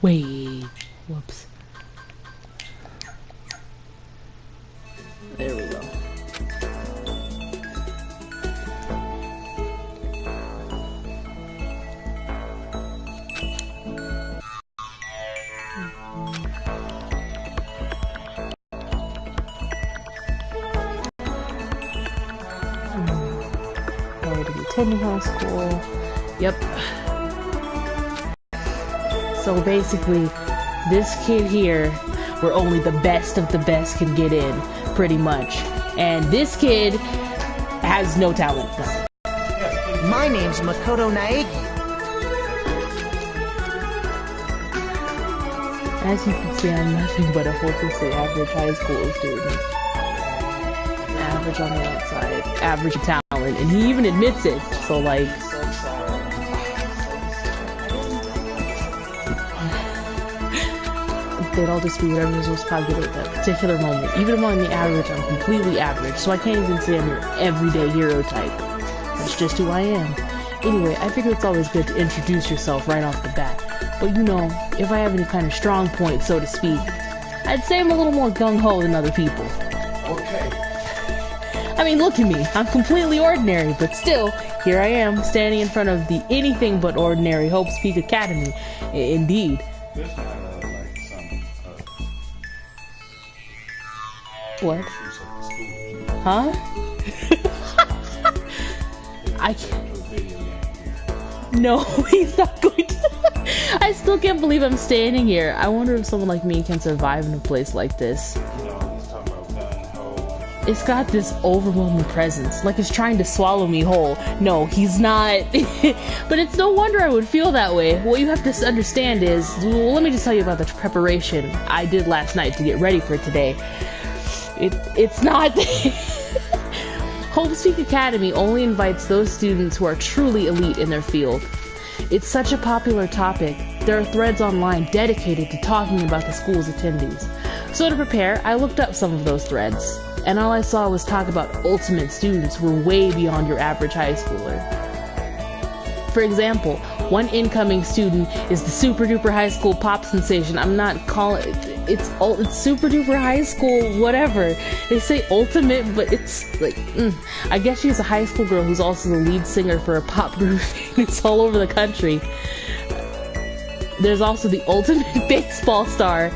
Wait. Whoops. There we go. Already attending high school. Yep. So basically, this kid here, where only the best of the best can get in, pretty much. And this kid has no talent. My name's Makoto Naegi. As you can see, I'm nothing but a hopelessly average high school student. Average on the outside, average talent, and he even admits it. So like, they'd all just be whatever was most popular at that particular moment. Even among the average, I'm completely average, so I can't even say I'm your everyday hero type. That's just who I am. Anyway, I figure it's always good to introduce yourself right off the bat. But you know, if I have any kind of strong point, so to speak, I'd say I'm a little more gung-ho than other people. Okay. I mean, look at me. I'm completely ordinary, but still, here I am, standing in front of the anything but ordinary Hope's Peak Academy. Indeed. This might like some, What? Huh? I can't. No, he's not going to. I still can't believe I'm standing here. I wonder if someone like me can survive in a place like this. It's got this overwhelming presence, like it's trying to swallow me whole. No, he's not. But it's no wonder I would feel that way. What you have to understand is, well, let me just tell you about the preparation I did last night to get ready for today. It's not. Hope's Peak Academy only invites those students who are truly elite in their field. It's such a popular topic. There are threads online dedicated to talking about the school's attendees. So to prepare, I looked up some of those threads, and all I saw was talk about ultimate students who were way beyond your average high schooler. For example, one incoming student is the super duper high school pop sensation. I'm not calling it's super duper high school, whatever. They say ultimate, but it's like, I guess she's a high school girl who's also the lead singer for a pop group. It's all over the country. There's also the ultimate baseball star.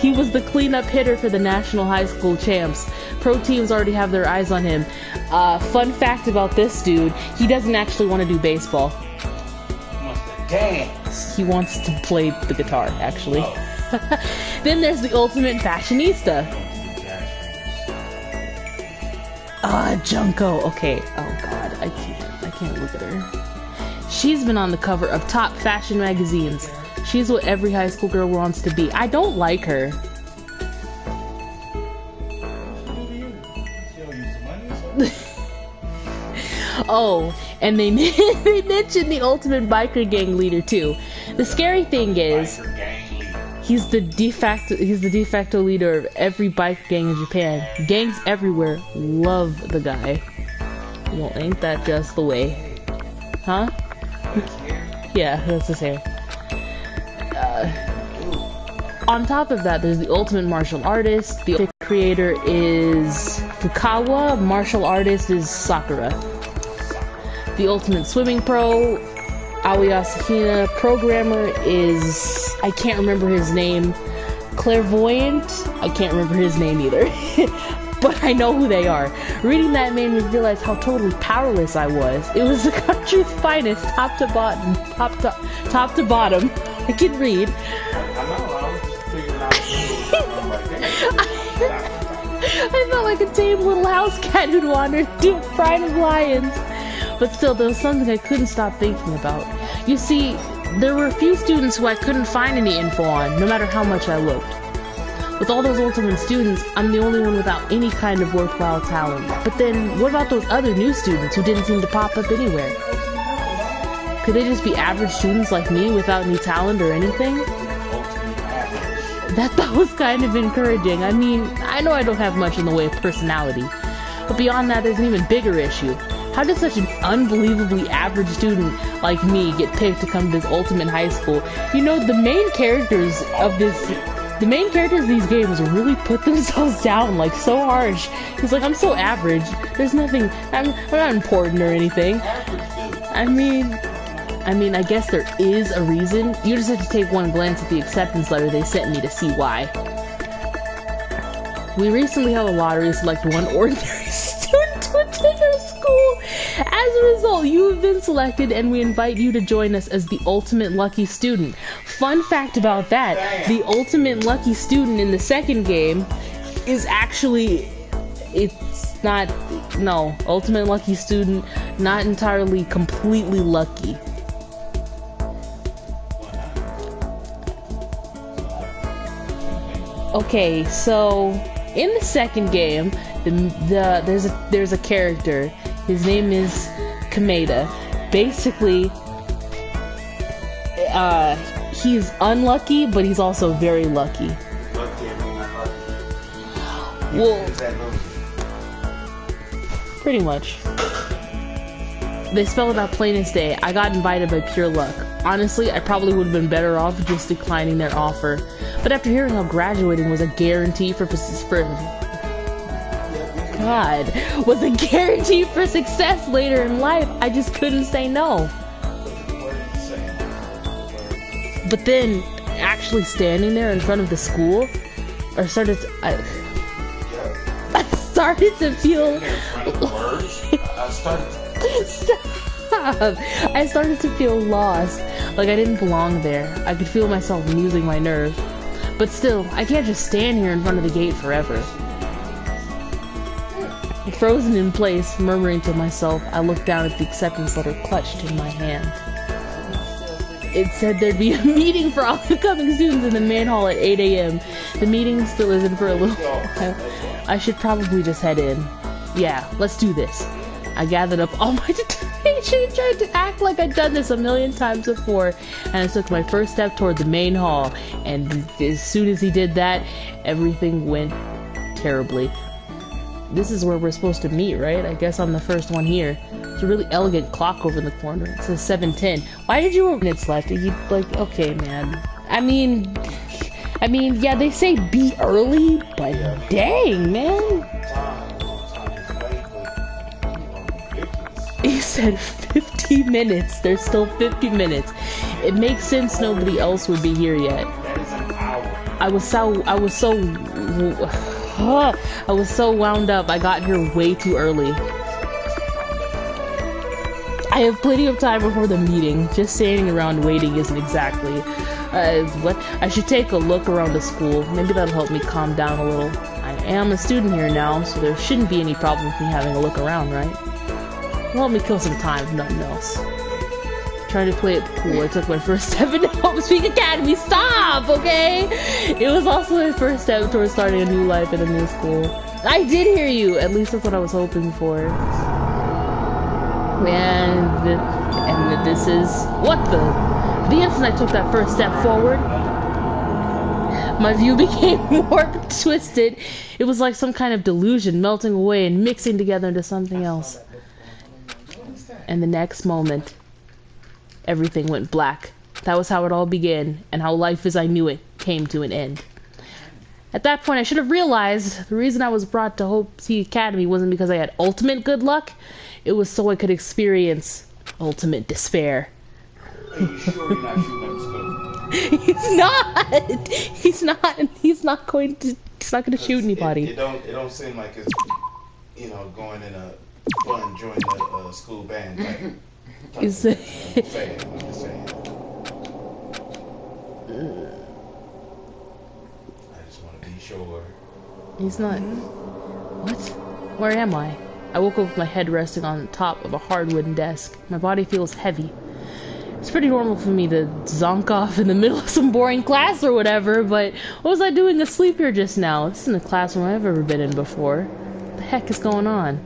He was the cleanup hitter for the national high school champs. Pro teams already have their eyes on him. Fun fact about this dude, he doesn't actually want to do baseball. Dance. He wants to play the guitar, actually. Oh. Then there's the ultimate fashionista. Junko. Okay. Oh god, I can't look at her. She's been on the cover of top fashion magazines. She's what every high school girl wants to be. I don't like her. Oh, and they mentioned the ultimate biker gang leader too. The scary thing is, he's the de facto leader of every biker gang in Japan. Gangs everywhere love the guy. Well, ain't that just the way? Huh? Yeah, that's his hair. On top of that, there's the ultimate martial artist. The creator is Fukawa. Martial artist is Sakura. The ultimate swimming pro, Aoyasukina. Programmer is, I can't remember his name. Clairvoyant, I can't remember his name either. But I know who they are. Reading that made me realize how totally powerless I was. It was the country's finest, top to bottom. Top to bottom. I can read. I know, I was just figuring out I felt like a tame little house cat who'd wandered into a pride of lions. But still, there was something I couldn't stop thinking about. You see, there were a few students who I couldn't find any info on, no matter how much I looked. With all those ultimate students, I'm the only one without any kind of worthwhile talent. But then, what about those other new students who didn't seem to pop up anywhere? Could they just be average students like me without any talent or anything? That thought was kind of encouraging. I mean, I know I don't have much in the way of personality. But beyond that, there's an even bigger issue. How did such an unbelievably average student like me get picked to come to this ultimate high school? You know, the main characters of these games really put themselves down, like, so harsh. He's like, I'm so average. There's nothing, I'm not important or anything. I mean, I guess there is a reason. You just have to take one glance at the acceptance letter they sent me to see why. We recently held a lottery to select one ordinary student to attend our school. As a result, you have been selected and we invite you to join us as the ultimate lucky student. Fun fact about that, the ultimate lucky student in the second game is actually, ultimate lucky student, not entirely completely lucky. Okay, so in the second game, there's a character. His name is Kameda. Basically, he's unlucky, but he's also very lucky. Well, pretty much. They spell it out plain as day. I got invited by pure luck. Honestly, I probably would have been better off just declining their offer. But after hearing how graduating was a guarantee for success later in life, I just couldn't say no. But then, actually standing there in front of the school, I started to feel. I started to feel lost, like I didn't belong there. I could feel myself losing my nerve. But still, I can't just stand here in front of the gate forever. Frozen in place, murmuring to myself, I looked down at the acceptance letter clutched in my hand. It said there'd be a meeting for all incoming students in the main hall at 8 a.m. The meeting still isn't for a little while. I should probably just head in. Yeah, let's do this. I gathered up all my determination and tried to act like I'd done this a million times before, and I took my first step toward the main hall, and as soon as he did that, everything went terribly. This is where we're supposed to meet, right? I guess I'm the first one here. There's a really elegant clock over in the corner. It says 7:10. Why did you have minutes left? You like, okay, man. I mean, yeah, they say be early, but dang, man. He said 50 minutes. There's still 50 minutes. It makes sense nobody else would be here yet. I was so wound up. I got here way too early. I have plenty of time before the meeting. Just standing around waiting isn't exactly what I should take a look around the school. Maybe that'll help me calm down a little. I am a student here now, so there shouldn't be any problem with me having a look around, right? It'll help me kill some time, if nothing else. Trying to play it cool, I took my first step into Hope Speak Academy. Stop, okay? It was also my first step towards starting a new life in a new school. I did hear you! At least that's what I was hoping for. And this is... What the? The instant I took that first step forward, my view became warped, twisted. It was like some kind of delusion melting away and mixing together into something else. And the next moment, everything went black. That was how it all began, and how life as I knew it came to an end. At that point, I should have realized the reason I was brought to Hope Speak Academy wasn't because I had ultimate good luck. It was so I could experience ultimate despair. Are you sure you're not shooting up school? He's not going to shoot anybody. It don't seem like it's, going in a fun join a school band type. I'm just saying. I just want to be sure. He's not. What? Where am I? I woke up with my head resting on top of a hard wooden desk. My body feels heavy. It's pretty normal for me to zonk off in the middle of some boring class or whatever, but what was I doing asleep here just now? This isn't a classroom I've ever been in before. What the heck is going on?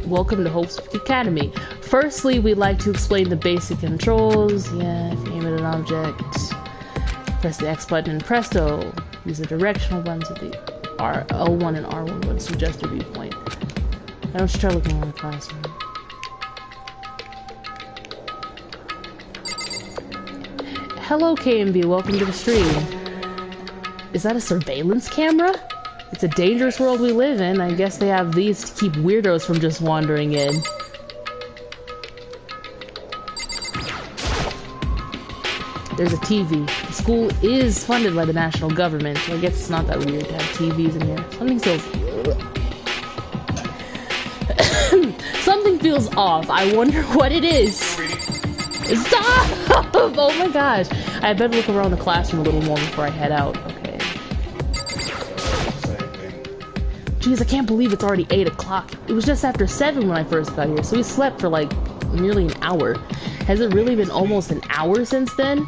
Welcome to Hope Speak Academy. Firstly, we'd like to explain the basic controls. Yeah, if you aim at an object, press the X button and presto. Use the directional buttons with the L1 and R1 buttons to adjust your viewpoint. I don't try looking around the classroom. Hello, KMB. Welcome to the stream. Is that a surveillance camera? It's a dangerous world we live in. I guess they have these to keep weirdos from just wandering in. There's a TV. The school is funded by the national government, so I guess it's not that weird to have TVs in here. Something feels off. I wonder what it is. Stop! Oh my gosh. I better look around the classroom a little more before I head out. Okay. Jeez, I can't believe it's already 8 o'clock. It was just after 7 when I first got here, so we slept for like nearly an hour. Has it really been almost an hour since then?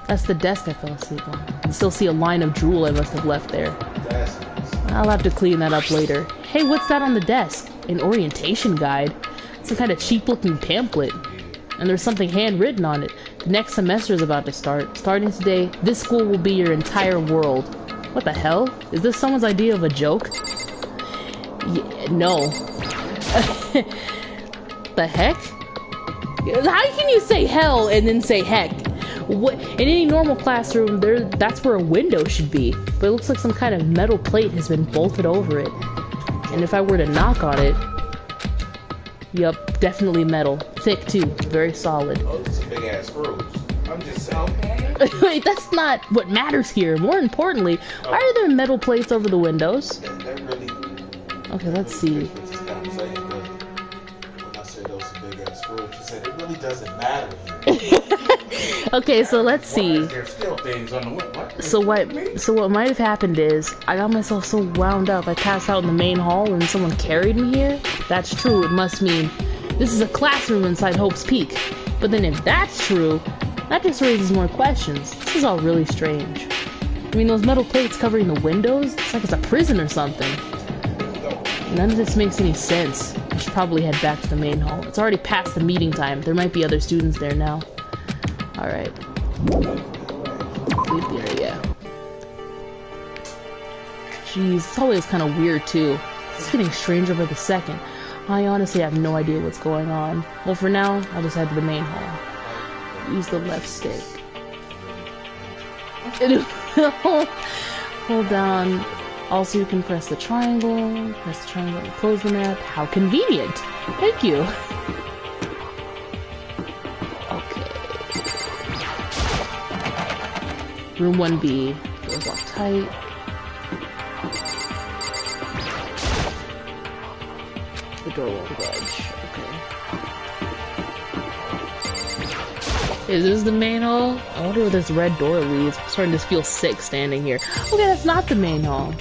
That's the desk I fell asleep on. I can still see a line of drool I must have left there. I'll have to clean that up later. Hey, what's that on the desk? An orientation guide. Some kind of cheap-looking pamphlet. And there's something handwritten on it. The next semester is about to start. Starting today, this school will be your entire world. What the hell? Is this someone's idea of a joke? No. The heck? How can you say hell and then say heck? What, in any normal classroom, that's where a window should be. But it looks like some kind of metal plate has been bolted over it. And if I were to knock on it... Yup, definitely metal. Thick too, very solid. Oh, it's a big ass screws. I'm just saying. Okay. Wait, that's not what matters here. More importantly, why are there metal plates over the windows? They're really... Okay, let's see. It really doesn't matter here. Okay, so let's see. There's still things on the what? So what might have happened is I got myself so wound up I passed out in the main hall and someone carried me here. That's true. It must mean this is a classroom inside Hope's Peak. But then if that's true, that just raises more questions. This is all really strange. I mean, those metal plates covering the windows, it's like it's a prison or something. None of this makes any sense. I should probably head back to the main hall. It's already past the meeting time. There might be other students there now. Alright. Leave the area. Jeez, this hallway is kind of weird too. It's getting stranger by the second. I honestly have no idea what's going on. Well, for now, I'll just head to the main hall. Use the left stick. Hold down. Also, you can press the triangle and close the map. How convenient! Thank you! Okay. Room 1B. Doors locked tight. The door won't budge. Okay. Is this the main hall? I wonder where this red door leads. I'm starting to feel sick standing here. Okay, that's not the main hall.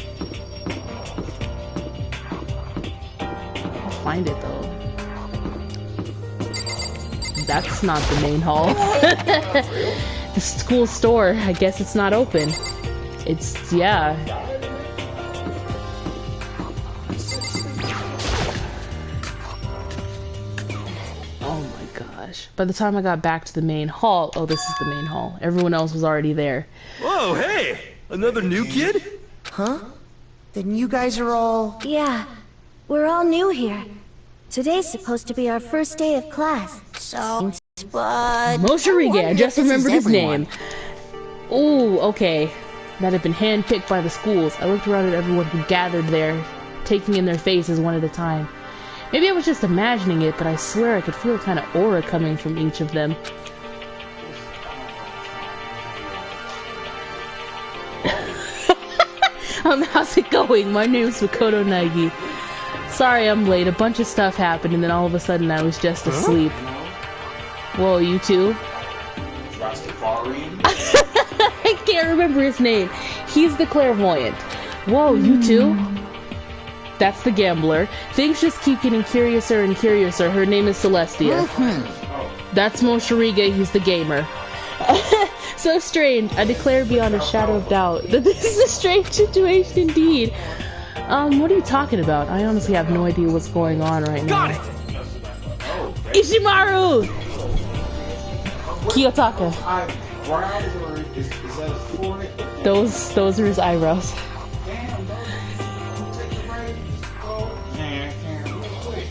Find it though. That's not the main hall. The school store, I guess it's not open. It's, yeah. Oh my gosh. By the time I got back to the main hall, oh, this is the main hall. Everyone else was already there. Whoa, hey! Another new kid? Huh? Then you guys are all... Yeah, we're all new here. Today's supposed to be our first day of class, so... But... Moshirige, I just remembered his name. Ooh, okay. That had been handpicked by the schools. I looked around at everyone who gathered there, taking in their faces one at a time. Maybe I was just imagining it, but I swear I could feel a kind of aura coming from each of them. How's it going? My name's Makoto Naegi. Sorry I'm late. A bunch of stuff happened, and then all of a sudden I was just asleep. Whoa, you too? I can't remember his name. He's the clairvoyant. Whoa, you too? That's the gambler. Things just keep getting curiouser and curiouser. Her name is Celestia. That's Moshirige. He's the gamer. So strange. I declare beyond a shadow of doubt that this is a strange situation indeed. What are you talking about? I honestly have no idea what's going on right now. Got it! Ishimaru! Kiyotaka. Is that a forehead? Those are his eyebrows. Damn, dog. Take a break. Go. Real quick.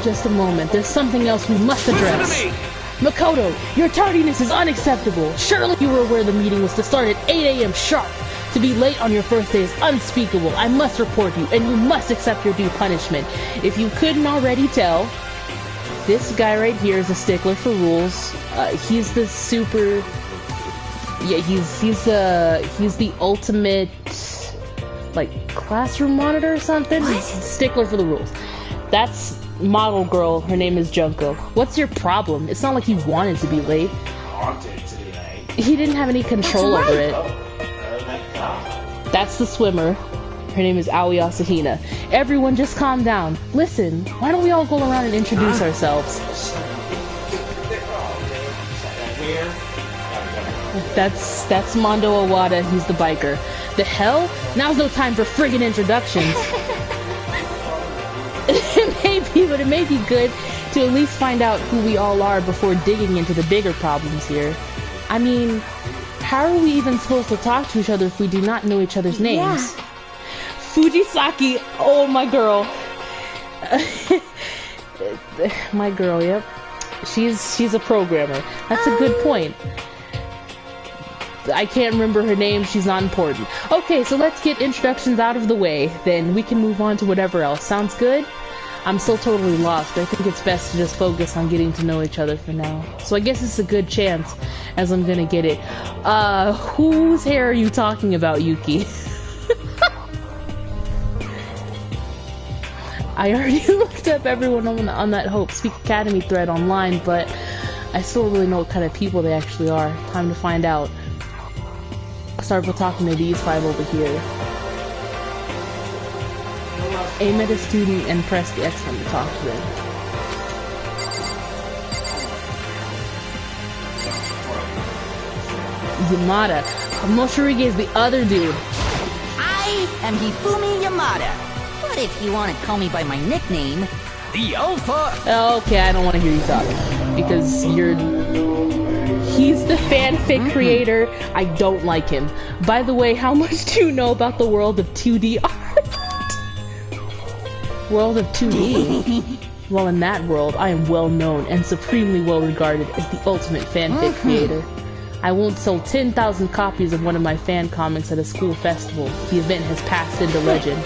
Just a moment. There's something else we must address. Listen to me! Makoto, your tardiness is unacceptable. Surely you were aware the meeting was to start at 8 a.m. sharp. To be late on your first day is unspeakable. I must report you, and you must accept your due punishment. If you couldn't already tell, this guy right here is a stickler for rules. He's the super... Yeah, he's the ultimate, like, classroom monitor or something? Stickler for the rules. That's model girl. Her name is Junko. What's your problem? It's not like he wanted to be late. Haunted today. He didn't have any control over it. Oh my god. That's the swimmer. Her name is Aoi Asahina. Everyone just calm down. Listen, why don't we all go around and introduce ourselves? That's Mondo Owada, he's the biker. The hell? Now's no time for friggin' introductions. It may be, but it may be good to at least find out who we all are before digging into the bigger problems here. I mean, how are we even supposed to talk to each other if we do not know each other's names? Yeah. Fujisaki, oh my girl. My girl, yep. She's a programmer. That's a good point. I can't remember her name, she's not important. Okay, so let's get introductions out of the way, then we can move on to whatever else. Sounds good? I'm still totally lost, but I think it's best to just focus on getting to know each other for now. So I guess it's a good chance, as I'm gonna get it. Whose hair are you talking about, Yuki? I already looked up everyone on that Hope Speak Academy thread online, but I still don't really know what kind of people they actually are. Time to find out. Start with talking to these five over here. Aim at a student and press the X button to talk to them. Yamada. Moshirige is the other dude. I am Hifumi Yamada. But if you want to call me by my nickname, The Alpha! Okay, I don't want to hear you talk. Because he's the fanfic creator. I don't like him. By the way, how much do you know about the world of 2D art? World of 2D? Well, in that world, I am well known and supremely well regarded as the ultimate fanfic creator. I won't sell 10,000 copies of one of my fan comics at a school festival. The event has passed into legend.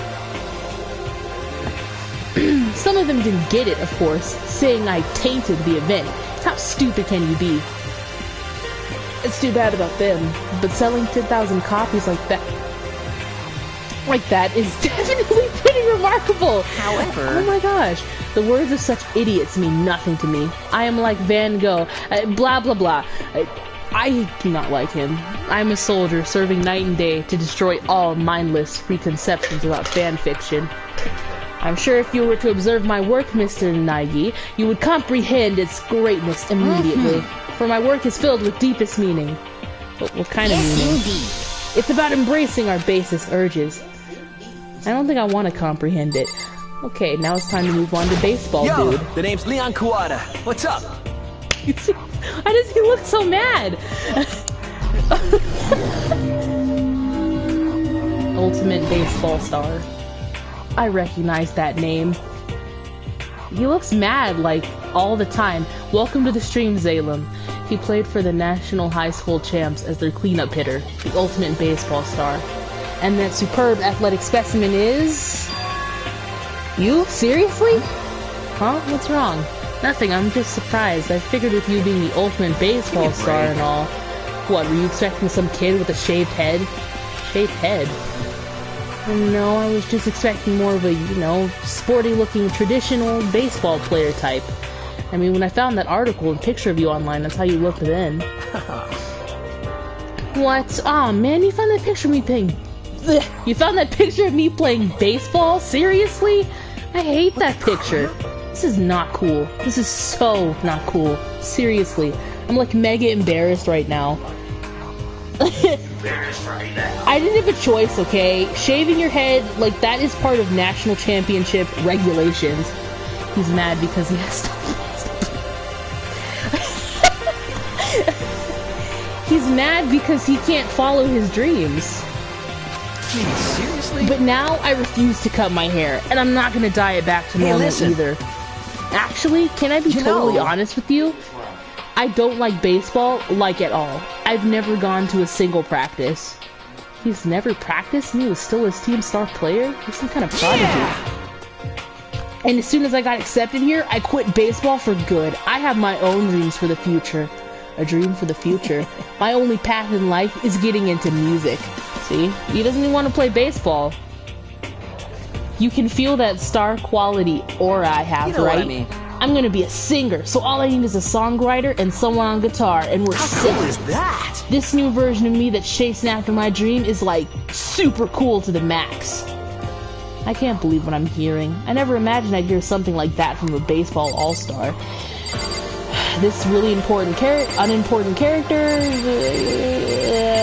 Some of them didn't get it, of course, saying I tainted the event. How stupid can you be? It's too bad about them, but selling 10,000 copies like that is definitely pretty remarkable. However... Oh my gosh. The words of such idiots mean nothing to me. I am like Van Gogh. Blah blah blah. I do not like him. I'm a soldier serving night and day to destroy all mindless preconceptions about fan fiction. I'm sure if you were to observe my work, Mr. Nagi, you would comprehend its greatness immediately. For my work is filled with deepest meaning. What kind of meaning? Indeed. It's about embracing our basest urges. I don't think I want to comprehend it. Okay, now it's time to move on to baseball, Yo, dude. the name's Leon Kuwata. What's up? Why does he look so mad? Ultimate baseball star. I recognize that name. He looks mad, like, all the time. Welcome to the stream, Zalem. He played for the National High School Champs as their cleanup hitter, the ultimate baseball star. And that superb athletic specimen is... You? Seriously? Huh? What's wrong? Nothing, I'm just surprised. I figured with you being the ultimate baseball star and all. What, were you expecting some kid with a shaved head? Shaved head? No, I was just expecting more of a, sporty-looking, traditional baseball player type. I mean, when I found that article and picture of you online, that's how you looked then. What? Aw, man, you found that picture of me playing... You found that picture of me playing baseball? Seriously? I hate that picture. This is not cool. This is so not cool. Seriously. I'm, like, mega embarrassed right now. I didn't have a choice, okay? Shaving your head, like, that is part of national championship regulations. He's mad because he has to... He's mad because he can't follow his dreams. Jeez, seriously? But now I refuse to cut my hair, and I'm not gonna dye it back to normal either. Actually, can I be totally honest with you? I don't like baseball, like at all. I've never gone to a single practice. He's never practiced and he was still his team star player? He's some kind of prodigy. Yeah. And as soon as I got accepted here, I quit baseball for good. I have my own dreams for the future. A dream for the future. My only path in life is getting into music. See? He doesn't even want to play baseball. You can feel that star quality aura I have, you know right? What I mean. I'm gonna be a singer, so all I need is a songwriter and someone on guitar, and we're sick. How cool is that? This new version of me that's chasing after my dream is like super cool to the max. I can't believe what I'm hearing. I never imagined I'd hear something like that from a baseball all-star. This really unimportant character,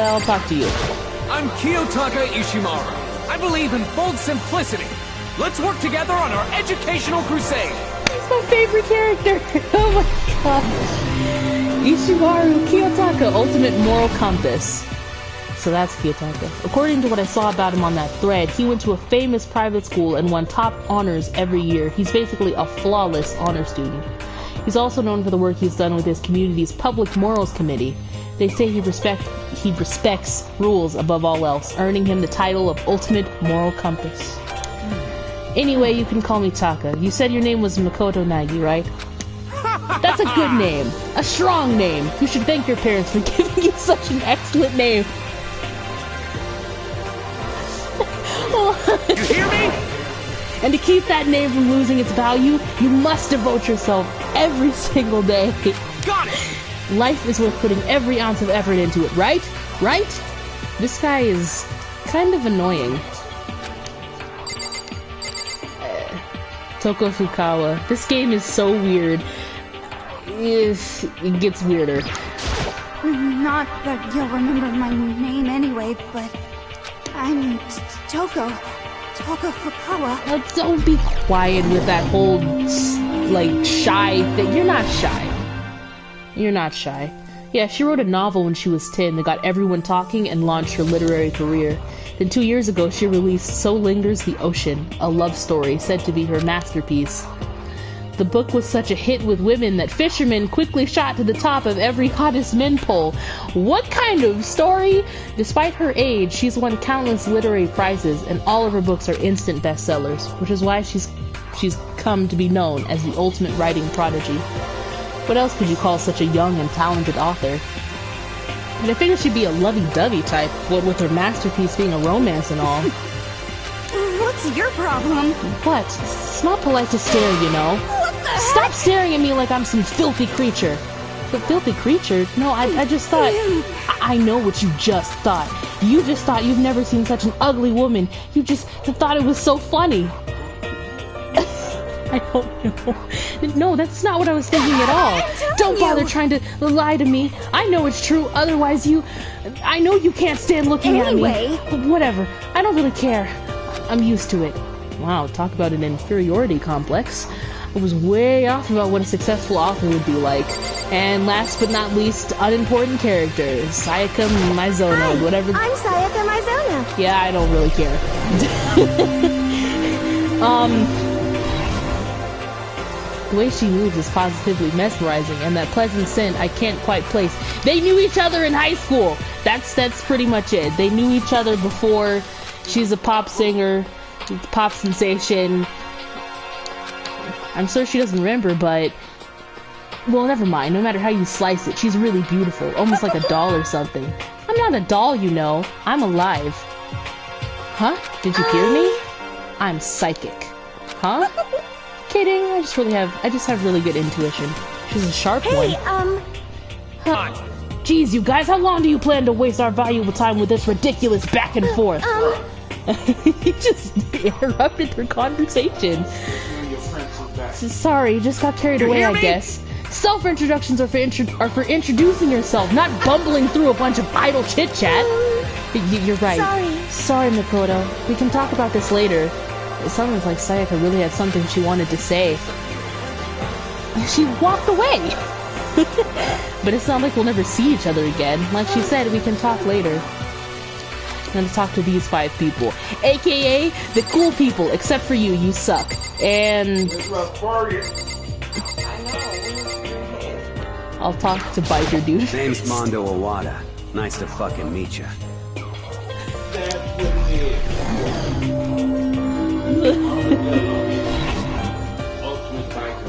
I'll talk to you. I'm Kiyotaka Ishimaru. I believe in bold simplicity. Let's work together on our educational crusade. He's my favorite character. Oh my gosh. Ishimaru Kiyotaka, ultimate moral compass. So that's Kiyotaka. According to what I saw about him on that thread, he went to a famous private school and won top honors every year. He's basically a flawless honor student. He's also known for the work he's done with his community's public morals committee. They say he respects rules above all else, earning him the title of ultimate moral compass. Anyway, you can call me Taka. You said your name was Makoto Nagi, right? That's a good name. A strong name. You should thank your parents for giving you such an excellent name. You hear me? And to keep that name from losing its value, you must devote yourself every single day. Got it! Life is worth putting every ounce of effort into it, right? Right? This guy is kind of annoying. Toko Fukawa. This game is so weird. It gets weirder. Not that you'll remember my name anyway, but I'm Toko Fukawa. Now, don't be quiet with that whole, like, shy thing. You're not shy. You're not shy. Yeah, she wrote a novel when she was 10 that got everyone talking and launched her literary career. Then 2 years ago, she released So Lingers the Ocean, a love story said to be her masterpiece. The book was such a hit with women that fishermen quickly shot to the top of every hottest men poll. What kind of story? Despite her age, she's won countless literary prizes, and all of her books are instant bestsellers, which is why she's come to be known as the ultimate writing prodigy. What else could you call such a young and talented author? And I figured she'd be a lovey-dovey type, what with her masterpiece being a romance and all. What's your problem? What? It's not polite to stare, you know. What the heck? Stop staring at me like I'm some filthy creature. The filthy creature? No, I just thought... I know what you just thought. You just thought you've never seen such an ugly woman. You just thought it was so funny. I don't know. No, that's not what I was thinking at all. Don't bother trying to lie to me. I know it's true, otherwise I know you can't stand looking at me. But whatever. I don't really care. I'm used to it. Wow, talk about an inferiority complex. I was way off about what a successful author would be like. And last but not least, unimportant characters. Sayaka Mizono, whatever. I'm Sayaka Mizono. Yeah, I don't really care. The way she moves is positively mesmerizing, and that pleasant scent I can't quite place. They knew each other in high school! That's pretty much it. They knew each other before. She's a pop singer, pop sensation. I'm sure she doesn't remember, but... Well, never mind. No matter how you slice it, she's really beautiful. Almost like a doll or something. I'm not a doll, you know. I'm alive. Huh? Did you hear me? I'm psychic. Huh? Kidding. I just have really good intuition. She's a sharp one. Huh. Jeez, you guys, how long do you plan to waste our valuable time with this ridiculous back and forth? He just interrupted their conversation. Sorry, just got carried away, I guess. Self-introductions are for introducing yourself, not bumbling through a bunch of idle chit-chat. You're right. Sorry, Makoto. We can talk about this later. It sounded like Sayaka really had something she wanted to say. She walked away! But it's not like we'll never see each other again. Like she said, we can talk later. I'm gonna talk to these 5 people, aka the cool people, except for you. You suck. And I'll talk to Biker Dude. Name's Mondo Awada. Nice to fucking meet you.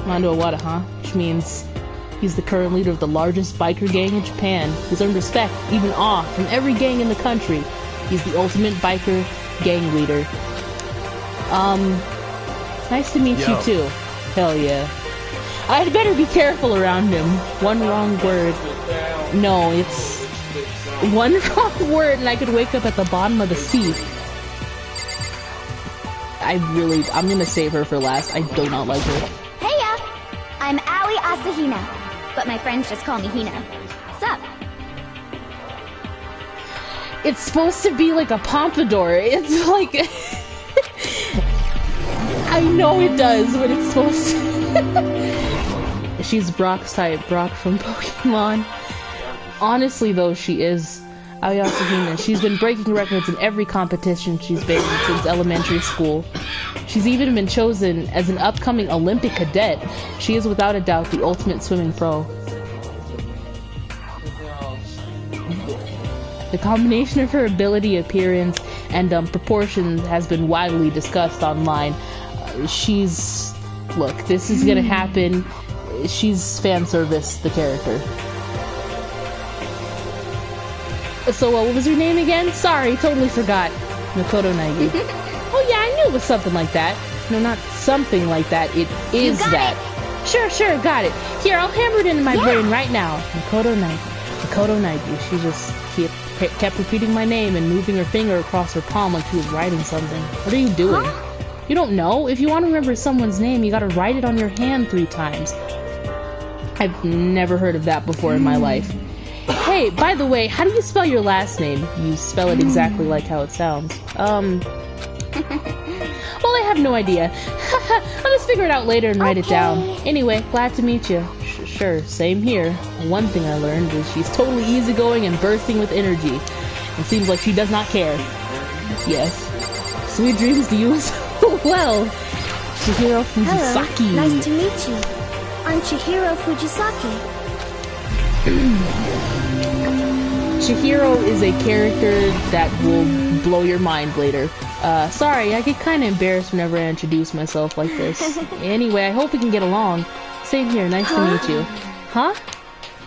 Mondo Awada, huh? Which means he's the current leader of the largest biker gang in Japan. He's earned respect, even awe, from every gang in the country. He's the ultimate biker gang leader. Nice to meet you too. Hell yeah. I'd better be careful around him. One wrong word. No, it's one wrong word and I could wake up at the bottom of the sea. I'm gonna save her for last. I do not like her. Heya! I'm Ali Asahina, but my friends just call me Hina. Sup? It's supposed to be like a pompadour. It's like... I know it does, but it's supposed to... She's Brock's type. Brock from Pokemon. Honestly, though, she is Ayasahina. She's been breaking records in every competition she's been in since elementary school. She's even been chosen as an upcoming Olympic cadet. She is without a doubt the ultimate swimming pro. The combination of her ability, appearance, and proportions has been widely discussed online. Look, this is gonna happen. She's fan service, the character. So, what was her name again? Sorry, totally forgot. Makoto Naegi. Oh yeah, I knew it was something like that. No, not something like that. It is that. Sure, got it. Here, I'll hammer it into my brain right now. Makoto Naegi. She just kept repeating my name and moving her finger across her palm like she was writing something. What are you doing? Huh? You don't know? If you want to remember someone's name, you gotta write it on your hand 3 times. I've never heard of that before in my life. Hey, by the way, how do you spell your last name? You spell it exactly like how it sounds. Well, I have no idea. I'll just figure it out later and write it down. Anyway, glad to meet you. Sure, same here. One thing I learned is she's totally easygoing and bursting with energy. It seems like she does not care. Yes. Sweet dreams to you as well. Chihiro Fujisaki. Hello, nice to meet you. I'm Chihiro Fujisaki. Chihiro is a character that will blow your mind later. Sorry, I get kinda embarrassed whenever I introduce myself like this. Anyway, I hope we can get along. Same here, nice to meet you. Huh?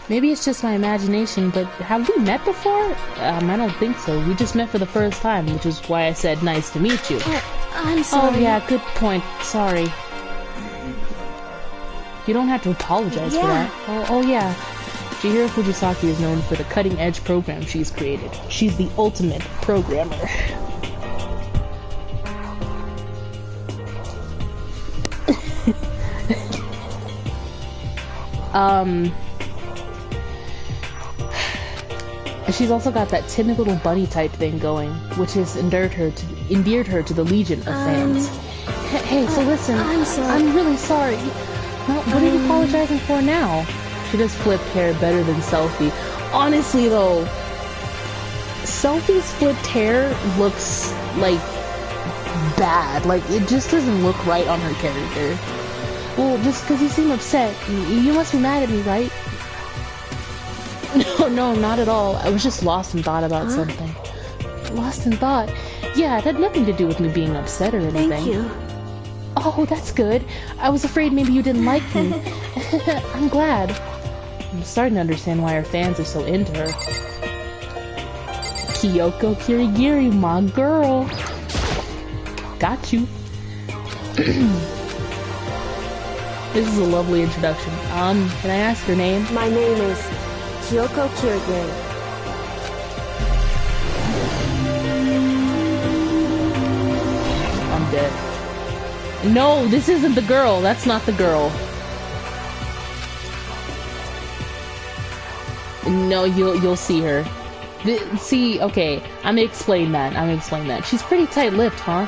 Maybe it's just my imagination, but have we met before? I don't think so. We just met for the first time, which is why I said nice to meet you. I'm sorry. Oh yeah, good point. Sorry. You don't have to apologize for that. Oh yeah. Chihiro Fujisaki is known for the cutting-edge program she's created. She's the ultimate programmer. She's also got that timid little bunny type thing going, which has endeared her to the legion of fans. Hey, so listen, I'm sorry. I'm really sorry. Well, what are you apologizing for now? She does flipped hair better than Selfie. Honestly though, Selfie's flipped hair looks like bad. Like it just doesn't look right on her character. Well, just because you seem upset, you must be mad at me, right? No, not at all. I was just lost in thought about something. Lost in thought? Yeah, it had nothing to do with me being upset or anything. Thank you. Oh, that's good. I was afraid maybe you didn't like me. I'm glad. I'm starting to understand why her fans are so into her. Kyoko Kirigiri, my girl. Got you. This is a lovely introduction. Can I ask your name? My name is Kyoko Kirigiri. I'm dead. No, this isn't the girl. That's not the girl. No, you'll see her. See, okay, I'm gonna explain that. She's pretty tight-lipped, huh?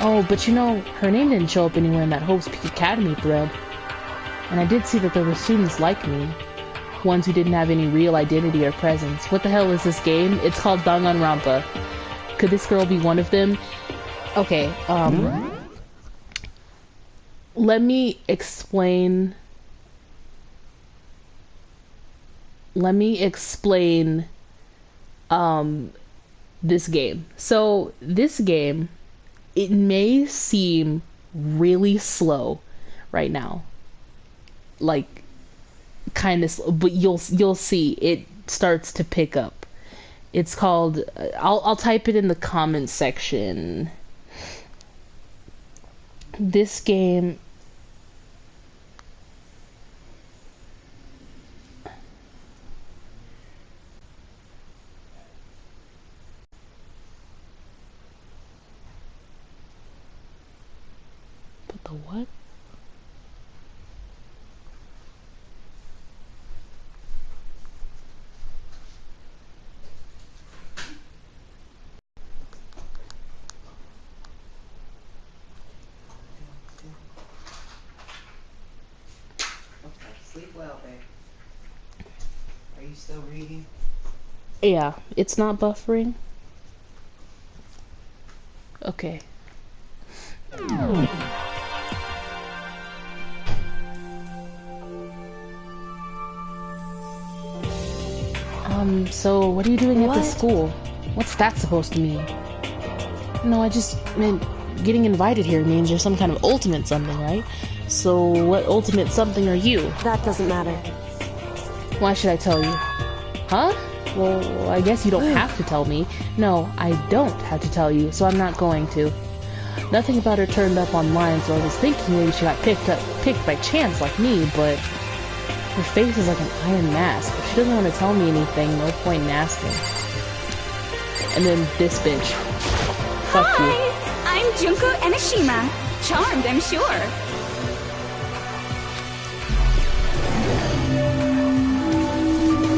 Oh, but you know, her name didn't show up anywhere in that Hope's Peak Academy thread. And I did see that there were students like me. ones who didn't have any real identity or presence. What the hell is this game? It's called Dangan Ronpa. Could this girl be one of them? Okay, let me explain this game. So this game, it may seem really slow right now, like kind of slow, but you'll see it starts to pick up. It's called I'll type it in the comments section. This game the what? Sleep well, babe. Are you still reading? Yeah, it's not buffering. Okay. So what are you doing at the school? What's that supposed to mean? No, I just meant getting invited here means you're some kind of ultimate something, right? So what ultimate something are you? That doesn't matter. Why should I tell you? Huh? Well, I guess you don't have to tell me. No, I don't have to tell you, so I'm not going to. Nothing about her turned up online, so I was thinking maybe she got picked by chance like me, but her face is like an iron mask. If she doesn't want to tell me anything, no point in asking. And then this bitch. Fuck Hi, you. I'm Junko Enoshima. Charmed, I'm sure.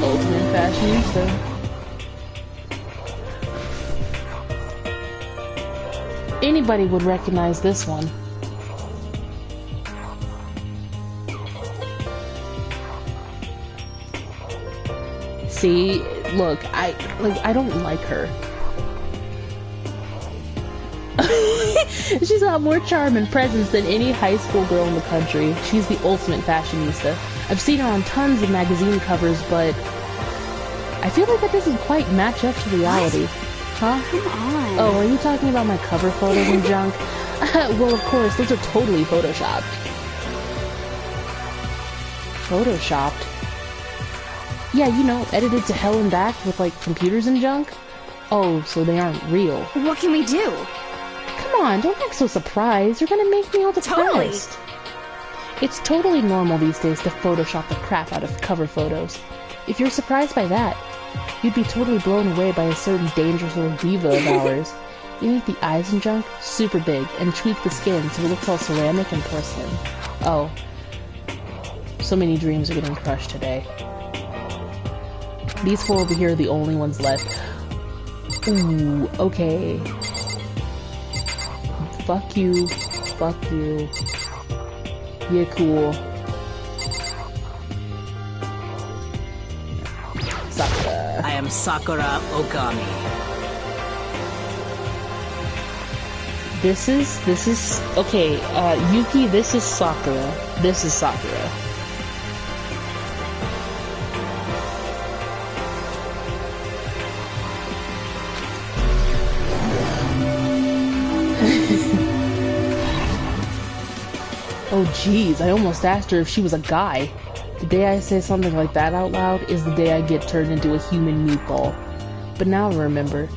Ultimate fashionista. Anybody would recognize this one. See, look, I don't like her. She's got more charm and presence than any high school girl in the country. She's the ultimate fashionista. I've seen her on tons of magazine covers, but I feel like that doesn't quite match up to reality. What? Huh? Come on. Oh, are you talking about my cover photos and junk? Well, of course, those are totally photoshopped. Photoshopped? Yeah, you know, edited to hell and back with, like, computers and junk? Oh, so they aren't real. What can we do? Come on, don't act so surprised. You're gonna make me all depressed. It's totally normal these days to Photoshop the crap out of cover photos. If you're surprised by that, you'd be totally blown away by a certain dangerous little diva of ours. You make the eyes and junk super big and tweak the skin so it looks all ceramic and porcelain. Oh. So many dreams are getting crushed today. These four over here are the only ones left. Ooh, okay. Fuck you. Fuck you. You're cool. Sakura. I am Sakura Okami. This is, okay, Yuki, this is Sakura. This is Sakura. Oh jeez, I almost asked her if she was a guy. The day I say something like that out loud is the day I get turned into a human meatball. But now I remember.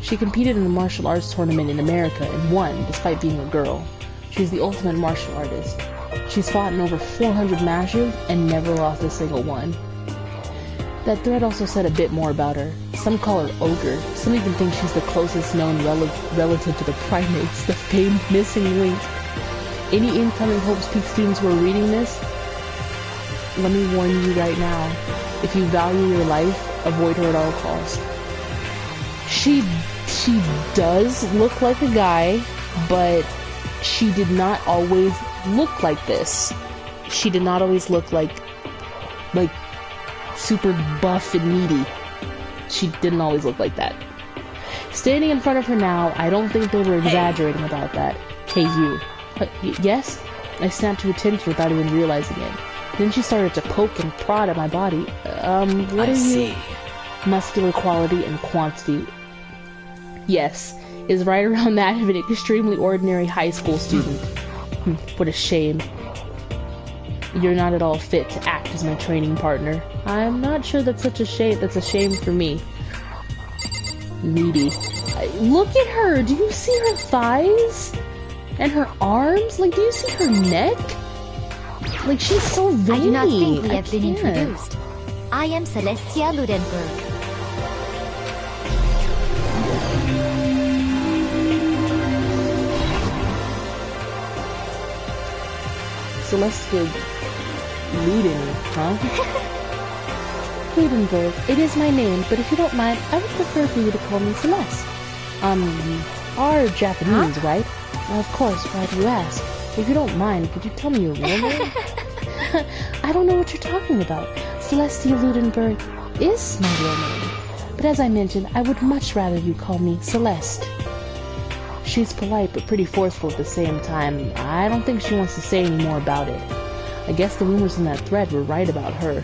She competed in a martial arts tournament in America and won, despite being a girl. She's the ultimate martial artist. She's fought in over 400 matches and never lost a single one. That thread also said a bit more about her. Some call her Ogre. Some even think she's the closest known relative to the primates, the famed missing link. Any incoming Hope's Peak students who are reading this, let me warn you right now. If you value your life, avoid her at all costs. She does look like a guy, but she did not always look like this. She did not always look like super buff and meaty. She didn't always look like that. Standing in front of her now, I don't think they were exaggerating about that. Hey, you. Yes? I snapped to attention without even realizing it. Then she started to poke and prod at my body. What are you? Muscular quality and quantity. Yes, is right around that of an extremely ordinary high school student. What a shame. You're not at all fit to act as my training partner. I'm not sure that's such a shame. That's a shame for me. Meaty. Look at her! Do you see her thighs? And her arms? Like, do you see her neck? Like, she's so veiny. I do not think we have been introduced. I am Celestia Ludenberg. Celestia Luden, huh? Ludenberg. It is my name, but if you don't mind, I would prefer for you to call me Celeste. Are Japanese, right? Of course, why do you ask? If you don't mind, could you tell me your real name? I don't know what you're talking about. Celestia Ludenberg is my real name. But as I mentioned, I would much rather you call me Celeste. She's polite but pretty forceful at the same time. I don't think she wants to say any more about it. I guess the rumors in that thread were right about her.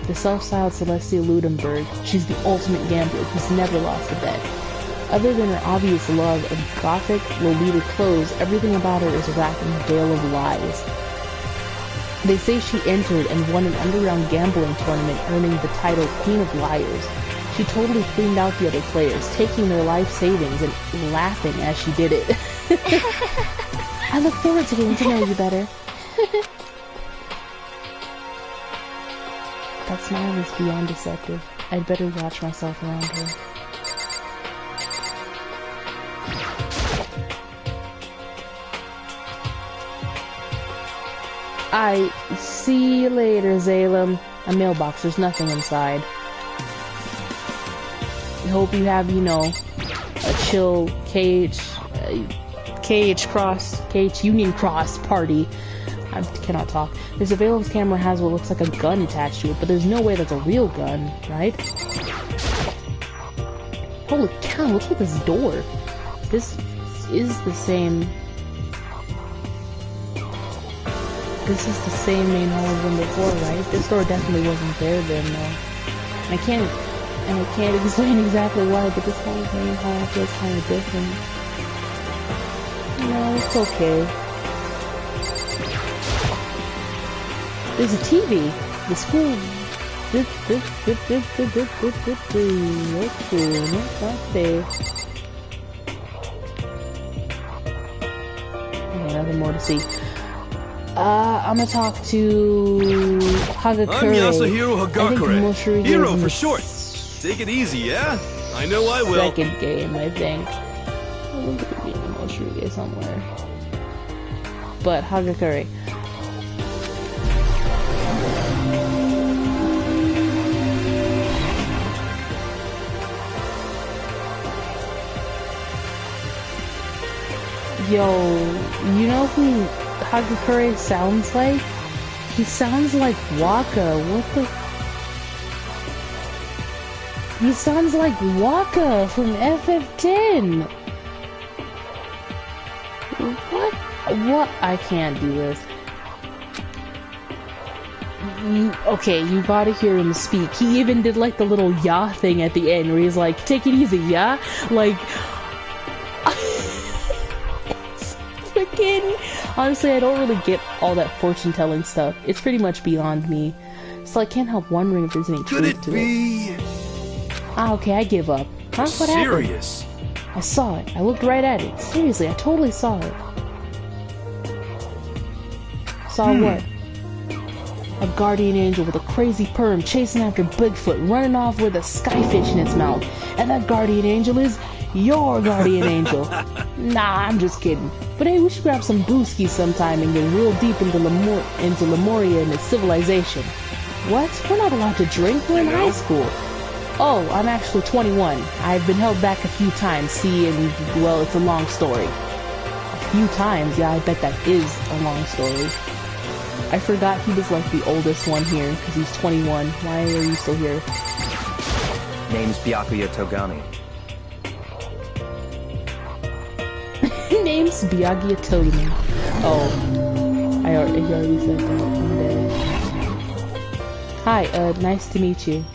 The self-styled Celestia Ludenberg, she's the ultimate gambler who's never lost a bet. Other than her obvious love of gothic, Lolita clothes, everything about her is wrapped in a veil of lies. They say she entered and won an underground gambling tournament, earning the title Queen of Liars. She totally cleaned out the other players, taking their life savings and laughing as she did it. I look forward to getting to know you better. That smile is beyond deceptive. I'd better watch myself around her. I see you later, Zalem. A mailbox, there's nothing inside. I hope you have, you know, a chill Union Cross party. I cannot talk. This surveillance camera has what looks like a gun attached to it, but there's no way that's a real gun, right? Holy cow, look at this door. This is the same... This is the same main hall as one before, right? This door definitely wasn't there then, though. I can't explain exactly why, but this whole main hall feels kind of different. No, it's okay. There's a TV. The school. Okay, nothing more to see. I'm gonna talk to Hagakure. I'm Yasuhiro Hagakure. Hero for short. Take it easy, yeah? I know I will. Second game, I think. I think it could be in Moshirige somewhere. But Hagakure. Yo, you know who Hagakure sounds like? He sounds like Waka. What the? He sounds like Waka from FF10. What? What? I can't do this. Okay, you gotta hear him speak. He even did like the little ya thing at the end where he's like, take it easy, yeah? Like... Honestly, I don't really get all that fortune-telling stuff. It's pretty much beyond me. So I can't help wondering if there's any truth to it. Ah, okay, I give up. Huh? What happened? I saw it. I looked right at it. Seriously, I totally saw it. Saw what? A guardian angel with a crazy perm chasing after Bigfoot, running off with a skyfish in its mouth. And that guardian angel is your guardian angel. Nah, I'm just kidding. But hey, we should grab some brewskis sometime and get real deep into Lemuria and its civilization. What? We're not allowed to drink. We're in high school. Oh, I'm actually 21. I've been held back a few times, see, and, well, it's a long story. A few times? Yeah, I bet that is a long story. I forgot he was like the oldest one here, because he's 21. Why are you still here? Name's Byakuya Togami. Name's Byakuya Togami. Oh, he already said that one day. Hi, nice to meet you.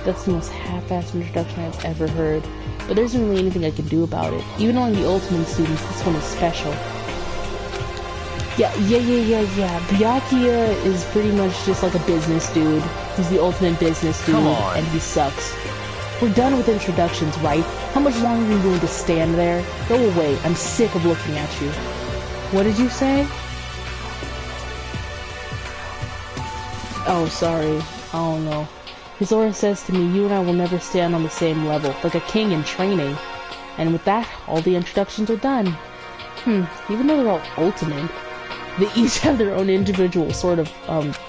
That's the most half-assed introduction I've ever heard. But there isn't really anything I can do about it. Even among the Ultimate students, this one is special. Yeah. Byakuya is pretty much just like a business dude. He's the ultimate business dude, and he sucks. We're done with introductions, right? How much longer are you going to stand there? Go away. I'm sick of looking at you. What did you say? Oh, sorry. I don't know. His aura says to me, you and I will never stand on the same level, like a king in training. And with that, all the introductions are done. Even though they're all ultimate, they each have their own individual sort of,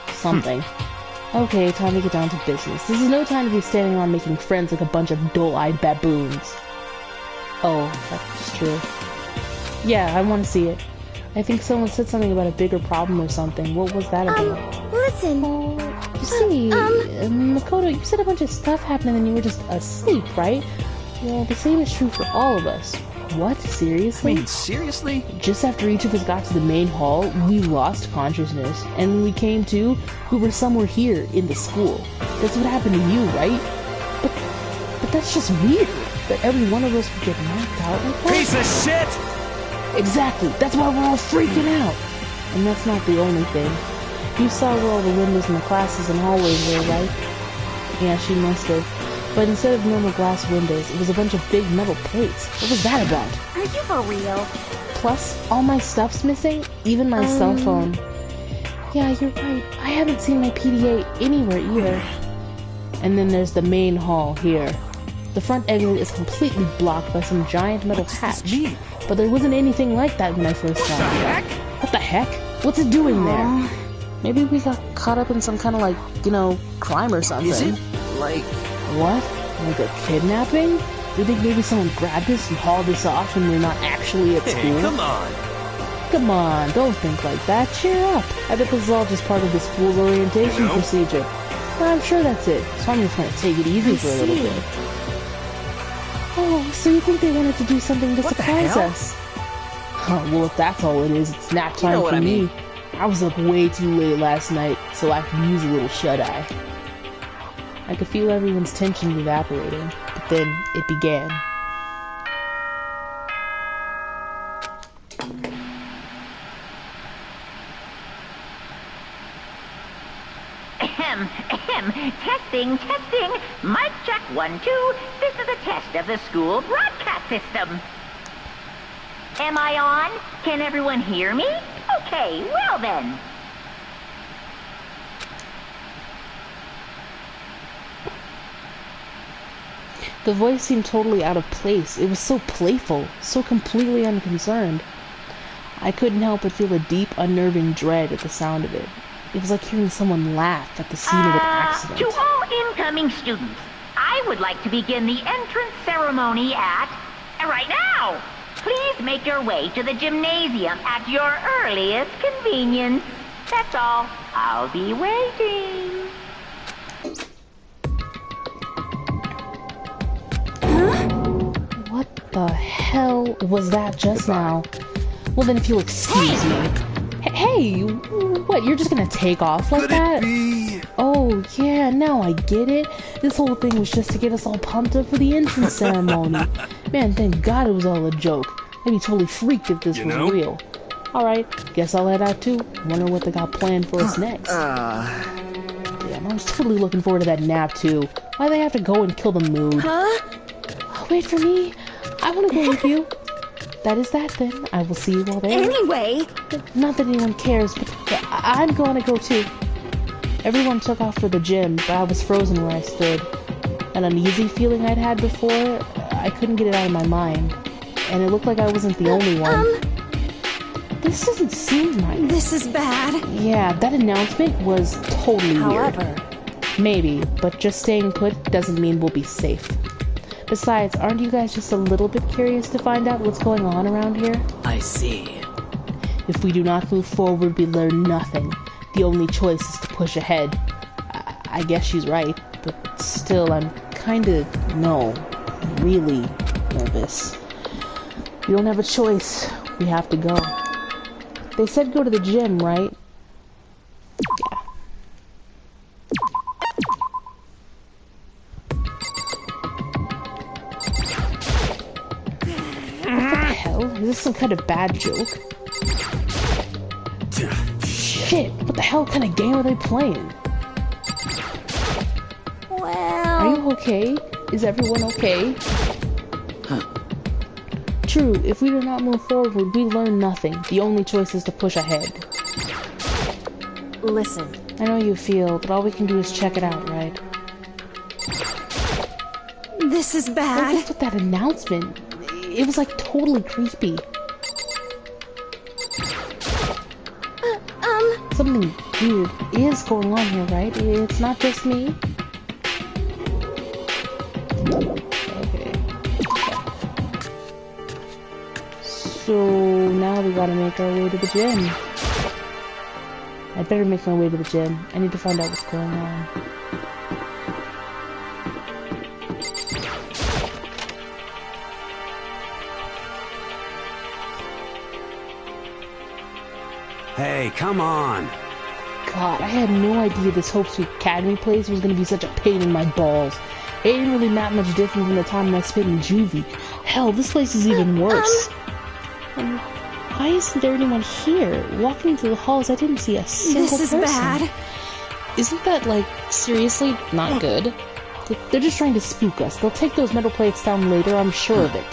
something. Okay, time to get down to business. This is no time to be standing around making friends like a bunch of dull-eyed baboons. Oh, that's true. Yeah, I want to see it. I think someone said something about a bigger problem or something. What was that about? Listen. You see, Makoto, you said a bunch of stuff happened and then you were just asleep, right? Well, the same is true for all of us. What? Seriously? I mean, seriously? Just after each of us got to the main hall, we lost consciousness. And when we came to, we were somewhere here in the school. That's what happened to you, right? But that's just weird. That every one of us would get knocked out like that. Piece of shit! Exactly. That's why we're all freaking out. And that's not the only thing. You saw where all the windows in the classes and hallways were, right? Yeah, she must have. But instead of normal glass windows, it was a bunch of big metal plates. What was that about? Are you for real? Plus, all my stuff's missing, even my cell phone. Yeah, you're right. I haven't seen my PDA anywhere either. And then there's the main hall here. The front exit is completely blocked by some giant metal hatch. But there wasn't anything like that when I first saw it. What the heck? What the heck? What's it doing there? Maybe we got caught up in some kind of, like, you know, crime or something. Is it? Like... What? Like a kidnapping? Do you think maybe someone grabbed us and hauled us off when we're not actually at school? Hey, come on! Come on, don't think like that. Cheer up. I bet this is all just part of the school's orientation procedure. Well, I'm sure that's it. So I'm just gonna take it easy for a little bit. Oh, so you think they wanted to do something to surprise us? Well, if that's all it is, it's nap time for me. I was up way too late last night, so I could use a little shut-eye. I could feel everyone's tension evaporating, but then it began. Testing. Mic check 1, 2. This is a test of the school broadcast system. Am I on? Can everyone hear me? Okay, well then. The voice seemed totally out of place. It was so playful, so completely unconcerned. I couldn't help but feel a deep, unnerving dread at the sound of it. It was like hearing someone laugh at the scene of an accident. To all incoming students, I would like to begin the entrance ceremony at... right now! Please make your way to the gymnasium at your earliest convenience. That's all. I'll be waiting. What the hell was that just now? Well then, if you'll excuse me. Hey, what, you're just gonna take off like that? Oh, yeah, now I get it. This whole thing was just to get us all pumped up for the entrance ceremony. Man, thank God it was all a joke. I'd be totally freaked if this was real. Alright, guess I'll head out too. Wonder what they got planned for us next. Damn, I was totally looking forward to that nap too. Why'd they have to go and kill the mood? Wait for me. I want to go with you. That is that then. I will see you all there. Anyway. Not that anyone cares, but I'm going to go too. Everyone took off for the gym, but I was frozen where I stood. An uneasy feeling I'd had before, I couldn't get it out of my mind. And it looked like I wasn't the only one. This doesn't seem right. This is bad. Yeah, that announcement was totally weird. Maybe, but just staying put doesn't mean we'll be safe. Besides, aren't you guys just a little bit curious to find out what's going on around here? I see. If we do not move forward, we learn nothing. The only choice is to push ahead. I guess she's right, but still, I'm really nervous. We don't have a choice. We have to go. They said go to the gym, right? Yeah. What the hell? Is this some kind of bad joke? Shit, what the hell kind of game are they playing? Well... Are you okay? Is everyone okay? True, if we do not move forward, we learn nothing. The only choice is to push ahead. Listen. I know you feel, but all we can do is check it out, right? This is bad. What's with that announcement? It was like totally creepy. Something weird is going on here, right? It's not just me? Okay. So now we gotta make our way to the gym. I better make my way to the gym. I need to find out what's going on. Hey, come on! God, I had no idea this Hope Street Academy place was gonna be such a pain in my balls. It ain't really that much different from the time I spent in juvie. Hell, this place is even worse. Why isn't there anyone here? Walking through the halls, I didn't see a single person. This is bad. Isn't that, like, seriously not good? They're just trying to spook us. They'll take those metal plates down later, I'm sure of it.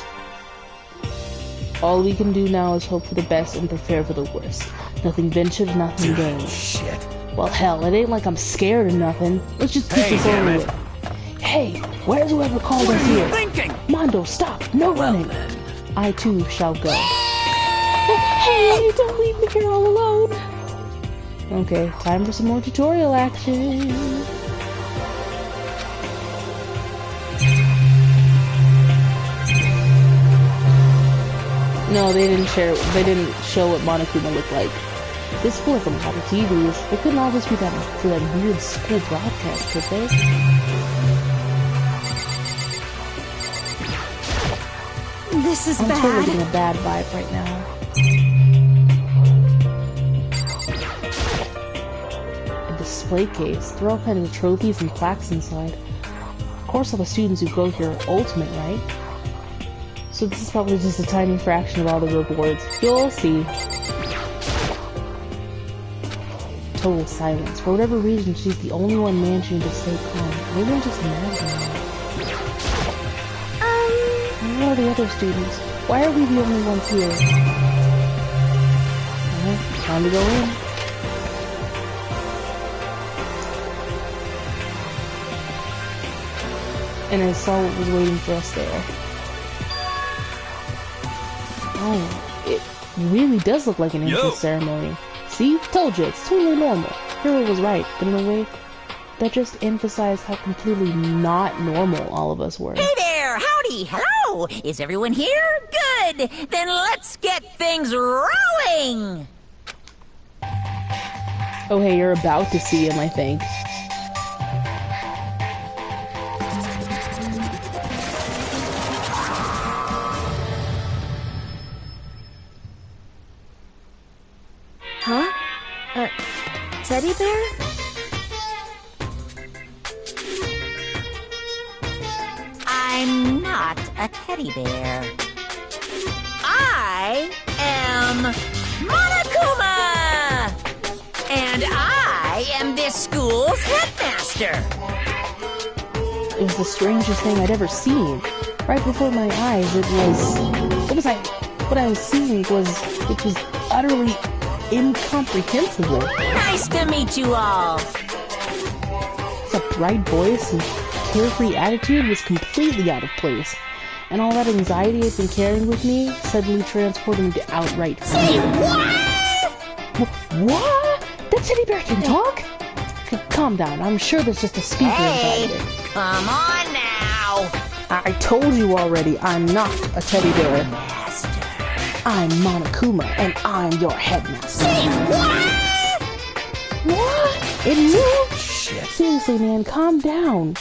All we can do now is hope for the best and prepare for the worst. Nothing ventured, nothing gained. Shit. Well, hell, it ain't like I'm scared or nothing. Let's just keep this over with. Hey, where's whoever called us here? Thinking? Mondo, stop! No running! Then. I too shall go. Hey, don't leave me here all alone! Okay, time for some more tutorial action. No, they didn't show what Monokuma looked like. This school has a lot of TVs. They couldn't all just be that for that weird school broadcast, could they? This is I'm bad. totally getting a bad vibe right now. A display case. There are all kinds of trophies and plaques inside. Of course, all the students who go here are ultimate, right? So this is probably just a tiny fraction of all the rewards. You'll see. Total silence. For whatever reason, she's the only one managing to stay calm. Maybe I'm just imagining it. Where are the other students? Why are we the only ones here? Alright, time to go in. And I saw what was waiting for us there. Oh, it really does look like an entrance ceremony. See? Told you, it's totally normal. Hero was right, but in a way, that just emphasized how completely not normal all of us were. Hey there! Howdy! Hello! Is everyone here? Good! Then let's get things rolling! Oh hey, you're about to see him, I think. Huh? Teddy bear? I'm not a teddy bear. I am Monokuma! And I am this school's headmaster. It was the strangest thing I'd ever seen. Right before my eyes, what I was seeing was utterly incomprehensible. Nice to meet you all. The bright voice and carefree attitude was completely out of place, and all that anxiety I'd been carrying with me suddenly transported me to outright fear. Say what? What? That teddy bear can talk? Calm down, I'm sure there's just a speaker inside of it. Come on now. I told you already, I'm not a teddy bear. Master. I'm Monokuma, and I'm your headmaster. Say what? What? It moved? Shit. Seriously, man, calm down.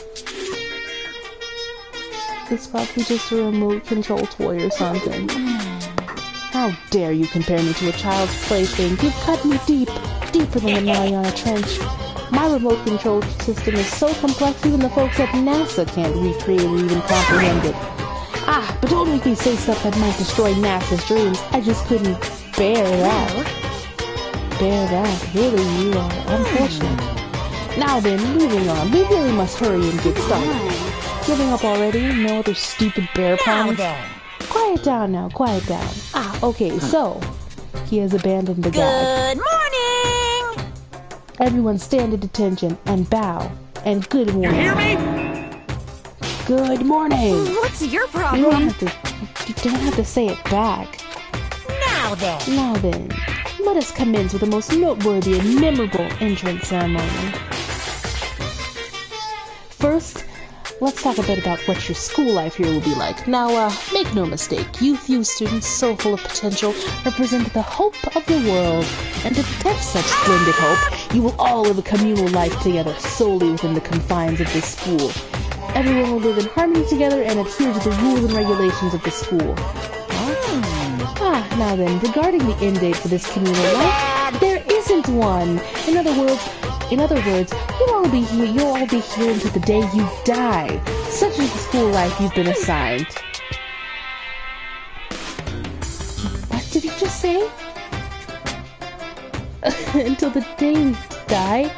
It's probably just a remote control toy or something. How dare you compare me to a child's plaything? You've cut me deep, deeper than the Mariana Trench. My remote control system is so complex even the folks at NASA can't recreate or even comprehend it. Ah, but don't make me say stuff that might destroy NASA's dreams. I just couldn't bear that. Bear that. Really, you are unfortunate. Now then, moving on. We really must hurry and get started. Giving up already? No other stupid bear puns? Quiet down now, quiet down. Ah, okay, so he has abandoned the gag. Good morning! Everyone stand at attention and bow. And good morning. You hear me? Good morning. What's your You problem? don't have to say it back. Now then, let us commence with the most noteworthy and memorable entrance ceremony. First, let's talk a bit about what your school life here will be like. Now, make no mistake, you students so full of potential represent the hope of the world. And to test such splendid hope, you will all live a communal life together solely within the confines of this school. Everyone will live in harmony together and adhere to the rules and regulations of the school. Now then, regarding the end date for this communal life, there isn't one. In other words, you'll all be here until the day you die. Such is the school life you've been assigned. What did he just say? Until the day we die?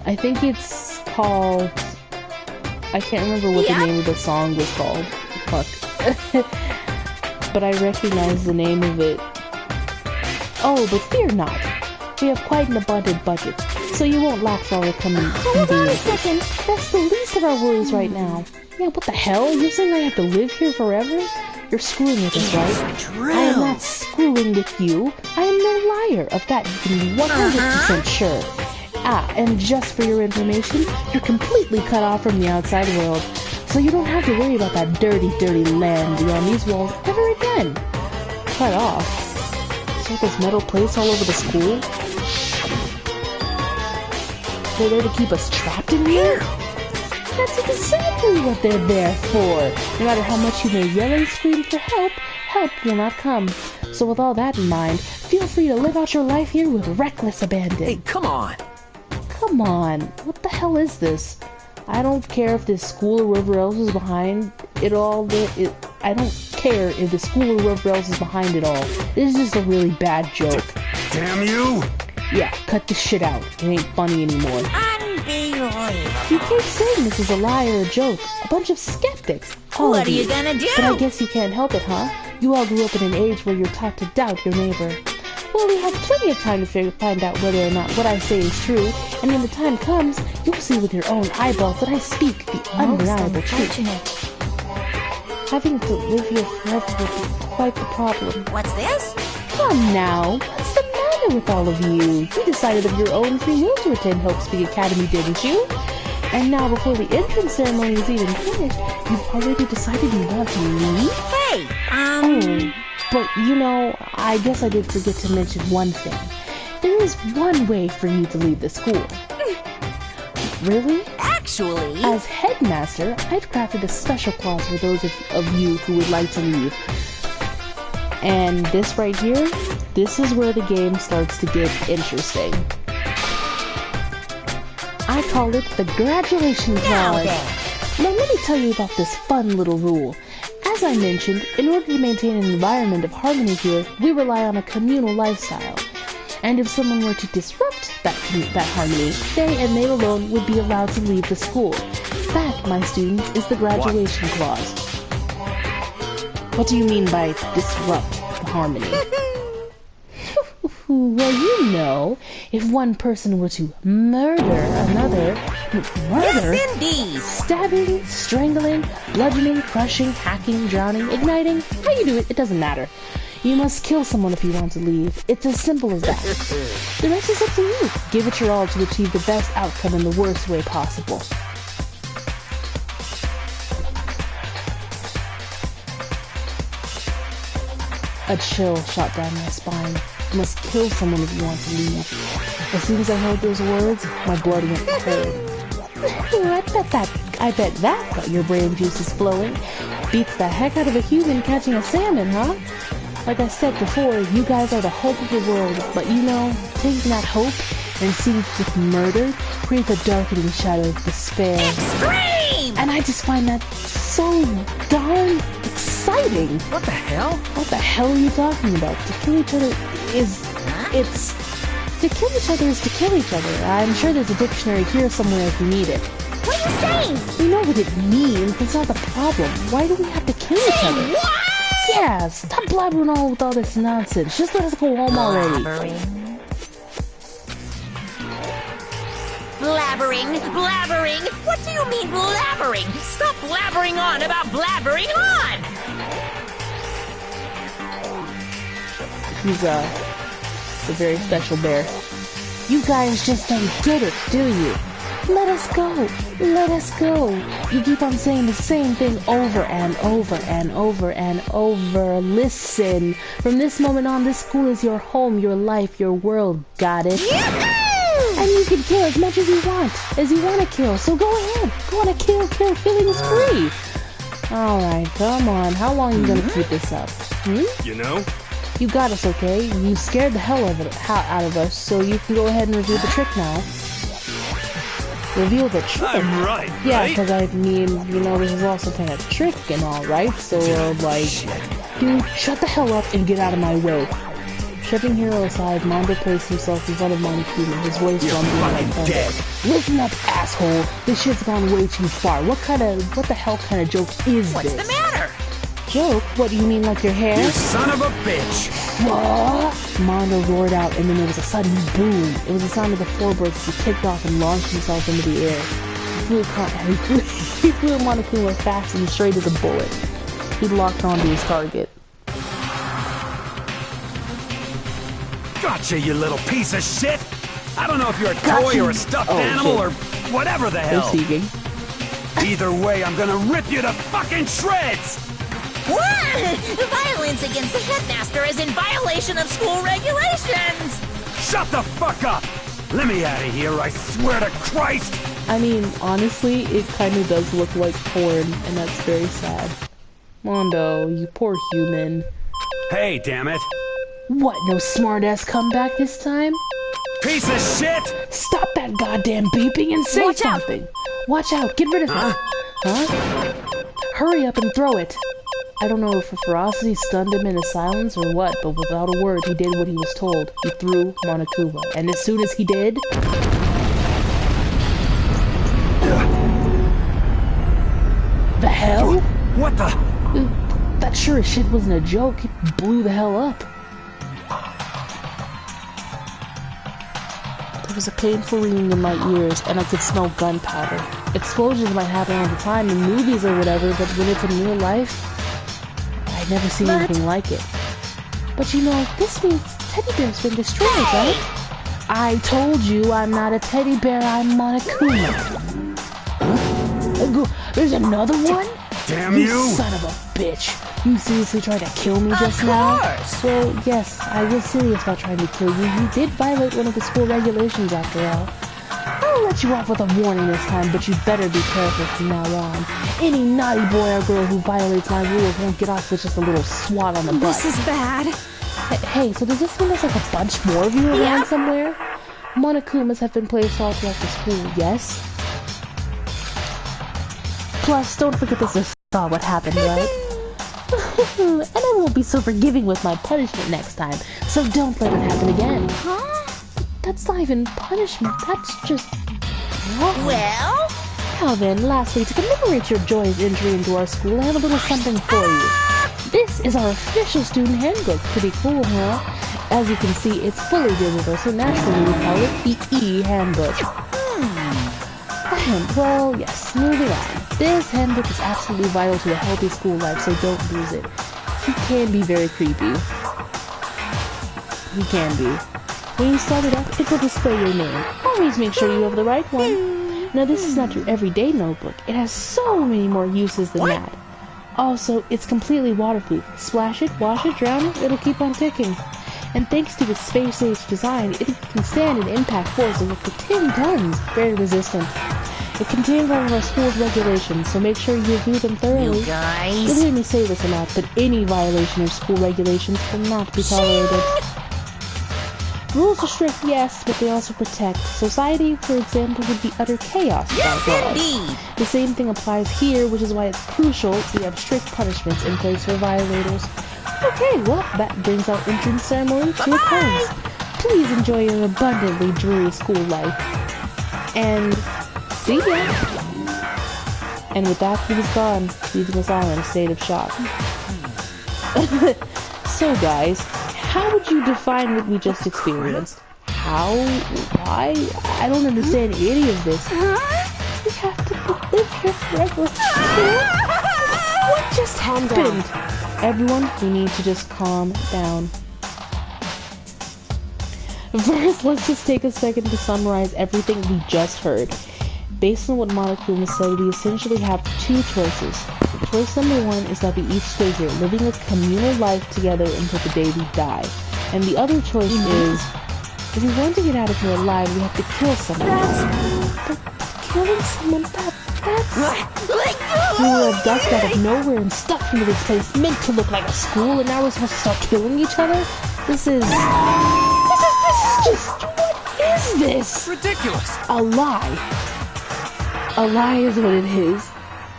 I think it's called... I can't remember what the name of the song was called. Fuck. But I recognize the name of it. Oh, but fear not. We have quite an abundant budget, so you won't lack for all the conveniences. Hold on a second. That's the least of our worries right now. Yeah, what the hell? You're saying I have to live here forever? You're screwing with us, right? True. I am not screwing with you. I am no liar. Of that you can be 100% sure. Ah, and just for your information, you're completely cut off from the outside world. So you don't have to worry about that dirty, dirty land beyond these walls ever again. Cut off? So those metal plates all over the school? They're there to keep us trapped in here? That's exactly what they're there for. No matter how much you may yell and scream for help, help will not come. So with all that in mind, feel free to live out your life here with reckless abandon. Hey, come on! Come on, what the hell is this? I don't care if this school or whoever else is behind it all. I don't care if the school or whoever else is behind it all. This is just a really bad joke. Damn you! Yeah, cut this shit out. It ain't funny anymore. Unbelievable. You keep saying this is a lie or a joke. A bunch of skeptics. What are you gonna do? But I guess you can't help it, huh? You all grew up in an age where you're taught to doubt your neighbor. Well, we have plenty of time to find out whether or not what I say is true, and when the time comes, you'll see with your own eyeballs that I speak the undeniable truth. Having to live here forever will be quite the problem. What's this? Come now, what's the matter with all of you? You decided of your own free will to attend Hope Speak Academy, didn't you? And now, before the entrance ceremony is even finished, you've already decided you want to leave? Hey, Oh, but you know, I guess I did forget to mention one thing. There is one way for you to leave the school. Really? Actually... As headmaster, I've crafted a special clause for those of you who would like to leave. And this right here, this is where the game starts to get interesting. I call it the graduation clause. Now let me tell you about this fun little rule. As I mentioned, in order to maintain an environment of harmony here, we rely on a communal lifestyle. And if someone were to disrupt that harmony, they and they alone would be allowed to leave the school. That, my students, is the graduation clause. What do you mean by disrupt the harmony? Well, you know, if one person were to murder another... Murder? Yes, indeed! Stabbing, strangling, bludgeoning, crushing, hacking, drowning, igniting. How you do it, it doesn't matter. You must kill someone if you want to leave. It's as simple as that. The rest is up to you. Give it your all to achieve the best outcome in the worst way possible. A chill shot down my spine. You must kill someone if you want to leave. As soon as I heard those words, my blood went cold. I bet that got your brain juices flowing. Beats the heck out of a human catching a salmon, huh? Like I said before, you guys are the hope of the world, but you know, taking that hope and seeing it get murdered creates a darkening shadow of despair. Extreme! And I just find that so darn exciting. What the hell? What the hell are you talking about? To kill each other is... It's... To kill each other is to kill each other. I'm sure there's a dictionary here somewhere if you need it. What are you saying? We know what it means. That's not the problem. Why do we have to kill each other? What? Yeah, stop blabbering on with all this nonsense. Just let us go home already. Blabbering? What do you mean blabbering? Stop blabbering on about blabbering on! He's a very special bear. You guys just don't get it, do you? Let us go. Let us go. You keep on saying the same thing over and over and over and over. Listen. From this moment on, this school is your home, your life, your world. Got it? Yahoo! And you can kill as much as you want to kill. So go ahead. Go on a kill. Killing is free. Alright, come on. How long are you gonna keep this up? You know? You got us, okay? You scared the hell out of us, so you can go ahead and reveal the trick now. Reveal the trick? I'm right, yeah, right? because I mean, you know, this is also kind of trick and all, right? So, like, dude, shut the hell up and get out of my way. Tripping Hero aside, Mondo placed himself in front of Monokuma, his voice rumbling like thunder. Listen up, asshole! This shit's gone way too far. What the hell kind of joke is What's this? the matter? Joke? What do you mean, like your hair? You son of a bitch! What? Mondo roared out, and then there was a sudden boom. It was the sound of the floorboards as he kicked off and launched himself into the air. He flew Monokuma fast and straight as a bullet. He locked onto his target. Gotcha, you little piece of shit! I don't know if you're a toy or a stuffed animal or whatever the hell. Either way, I'm gonna rip you to fucking shreds! What? Violence against the headmaster is in violation of school regulations! Shut the fuck up! Let me out of here, I swear to Christ! I mean, honestly, it kind of does look like porn, and that's very sad. Mondo, you poor human. Hey, damn it! What, no smart-ass comeback this time? Piece of shit! Stop that goddamn beeping and say something! Watch out, get rid of it! Huh? Hurry up and throw it! I don't know if ferocity stunned him into silence or what, but without a word, he did what he was told. He threw Monokuma, and as soon as he did... The hell? What the? That sure as shit wasn't a joke. It blew the hell up. There was a painful ringing in my ears, and I could smell gunpowder. Explosions might happen all the time in movies or whatever, but when it's in real life, I've never seen anything like it. But you know, this means Teddy Bear's been destroyed, right? I told you I'm not a teddy bear, I'm Monokuma. There's another one? Damn you! Son of a bitch. You seriously tried to kill me just now? Well, yes, I was serious about trying to kill you. You did violate one of the school regulations after all. I'll let you off with a warning this time, but you better be careful from now on. Any naughty boy or girl who violates my rules won't get off with just a little swat on the butt. This is bad. Hey, so does this mean there's like a bunch more of you around somewhere? Monokumas have been placed all throughout the school, yes? Plus, don't forget this is what happened, right? And I won't be so forgiving with my punishment next time, so don't let it happen again. Huh? That's not even punishment, that's just wrong. Well? Now then, lastly, to commemorate your joyous entry into our school, I have a little something for you. This is our official student handbook. Pretty cool, huh? As you can see, it's fully digital, so naturally we call it the E-Handbook. Well, yes, moving on. This handbook is absolutely vital to a healthy school life, so don't lose it. He can be very creepy. He can be. When you start it up, it will display your name. Always make sure you have the right one. Now, this is not your everyday notebook. It has so many more uses than that. Also, it's completely waterproof. Splash it, wash it, drown it, it'll keep on ticking. And thanks to its space-age design, it can stand an impact force of up to 10 tons. Very resistant. It contains all of our school's regulations, so make sure you review them thoroughly. You guys. You'll hear me say this a lot, but any violation of school regulations will not be tolerated. Rules are strict, yes, but they also protect. Society, for example, would be utter chaos without laws. Indeed. The same thing applies here, which is why it's crucial we have strict punishments in place for violators. Okay, well, that brings our entrance ceremony to a close. Please enjoy your abundantly dreary school life. And see ya! And with that, he was gone, leaving us all in a state of shock. So, guys, how would you define what we just experienced? How? Why? I don't understand any of this. We have to live here forever. What just happened? Everyone, we need to just calm down. First, let's just take a second to summarize everything we just heard. Based on what Monokuma said, we essentially have two choices. Choice number one is that we each stay here, living a communal life together until the day we die. And the other choice is, if we want to get out of here alive, we have to kill someone. But killing someone, that's... We were abducted out of nowhere and stuffed into this place meant to look like a school, and now we're supposed to start killing each other? This is just... What is this? Ridiculous. A lie. A lie is what it is.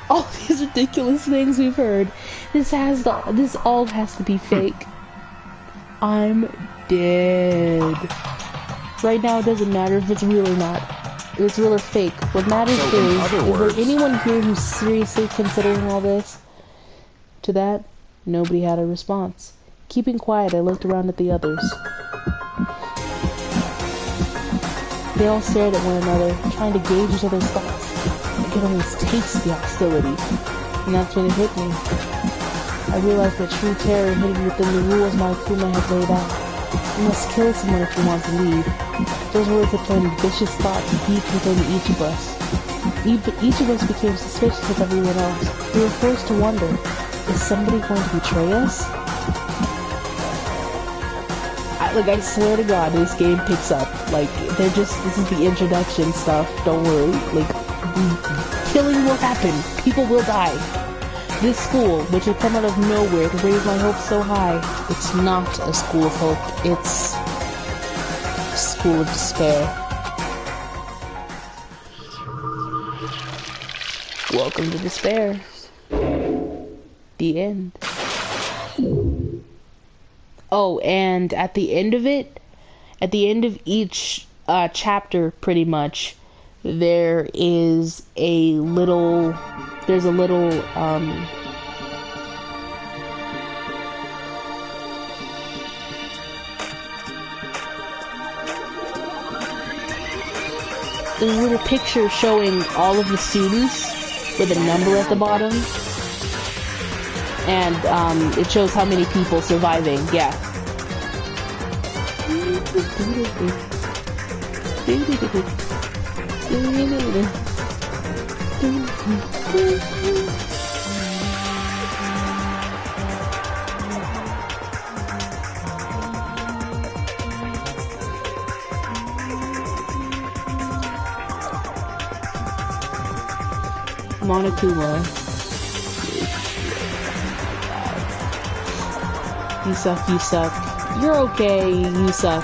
All these ridiculous things we've heard. This all has to be fake. I'm dead. Right now it doesn't matter if it's real or not. If it's real or fake. What matters is there anyone here who's seriously considering all this? To that, nobody had a response. Keeping quiet, I looked around at the others. They all stared at one another, trying to gauge each other's thoughts. I could almost taste the hostility. And that's when it hit me. I realized that true terror hidden within the rules Monokuma had laid out. You must kill someone if you want to leave. Those words had planted vicious thoughts deep within each of us. Each of us became suspicious of everyone else. We were forced to wonder, is somebody going to betray us? I swear to God, this game picks up. Like, this is the introduction stuff, don't worry. Like, killing will happen. People will die. This school, which had come out of nowhere to raise my hopes so high, it's not a school of hope. It's a school of despair. Welcome to despair. The end. Oh, and at the end of it, at the end of each chapter, pretty much, there's a little picture showing all of the students with a number at the bottom. And it shows how many people surviving, yeah. Monokuma. You suck, you suck. You're okay, you suck.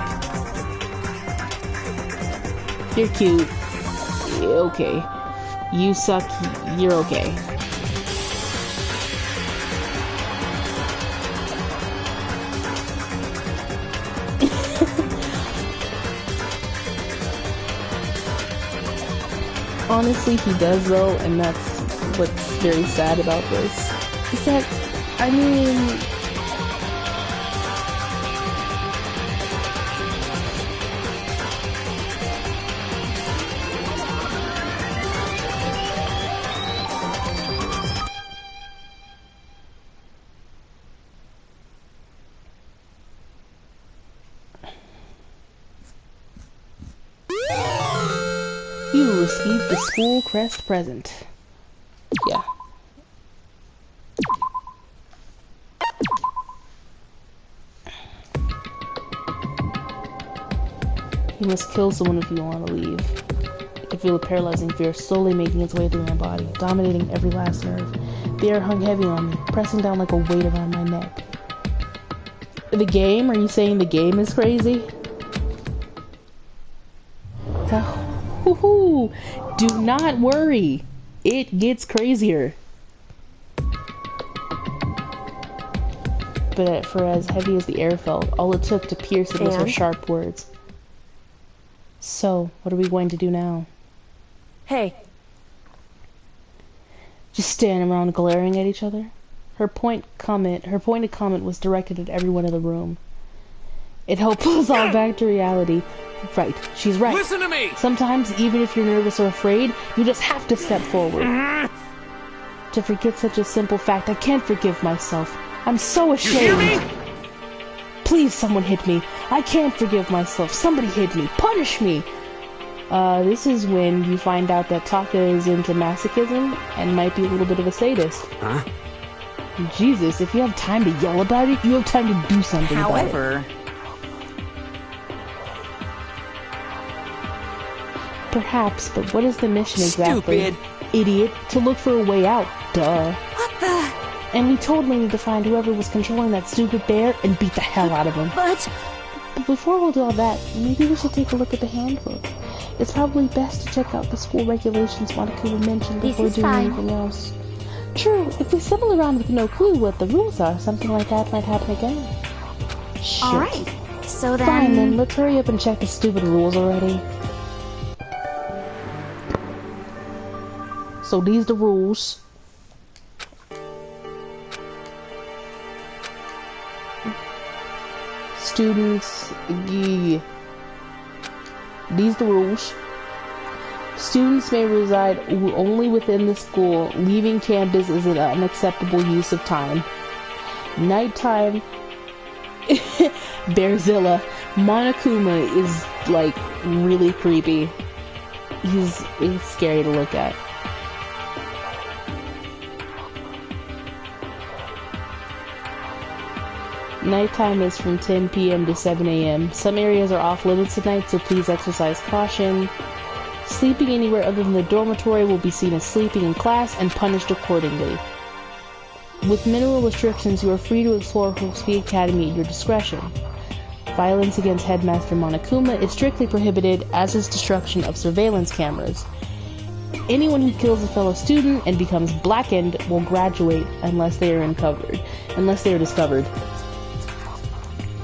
You're cute. Okay. You suck, you're okay. Honestly, he does though, and that's what's very sad about this. Is that, I mean... You received the school crest present. Yeah. You must kill someone if you want to leave. I feel a paralyzing fear slowly making its way through my body, dominating every last nerve. The air hung heavy on me, pressing down like a weight around my neck. The game? Are you saying the game is crazy? Do not worry. It gets crazier. But for as heavy as the air felt, all it took to pierce it was her sharp words. So, what are we going to do now? Hey. Just standing around glaring at each other? Her pointed comment was directed at everyone in the room. It helped us all back to reality. Right, she's right. Listen to me! Sometimes, even if you're nervous or afraid, you just have to step forward. To forget such a simple fact, I can't forgive myself. I'm so ashamed. You hear me? Please, someone hit me. I can't forgive myself. Somebody hit me. Punish me. This is when you find out that Taka is into masochism and might be a little bit of a sadist. Huh? Jesus, if you have time to yell about it, you have time to do something about it. However... Perhaps, but what is the mission exactly? Stupid! Idiot. To look for a way out. Duh. What the? And we totally need to find whoever was controlling that stupid bear and beat the hell out of him. But before we'll do all that, maybe we should take a look at the handbook. It's probably best to check out the school regulations Monica mentioned before doing anything else. True, if we stumble around with no clue what the rules are, something like that might happen again. Shit. Alright, so then... Fine then, let's hurry up and check the stupid rules already. So these the rules. Students, yeah. These the rules. Students may reside only within the school. Leaving campus is an unacceptable use of time. Nighttime. Bearzilla. Monokuma is like really creepy. He's scary to look at. Nighttime is from 10 p.m. to 7 a.m. Some areas are off limits at night, so please exercise caution. Sleeping anywhere other than the dormitory will be seen as sleeping in class and punished accordingly. With minimal restrictions, you are free to explore Hosuki Academy at your discretion. Violence against Headmaster Monokuma is strictly prohibited, as is destruction of surveillance cameras. Anyone who kills a fellow student and becomes blackened will graduate unless they are discovered.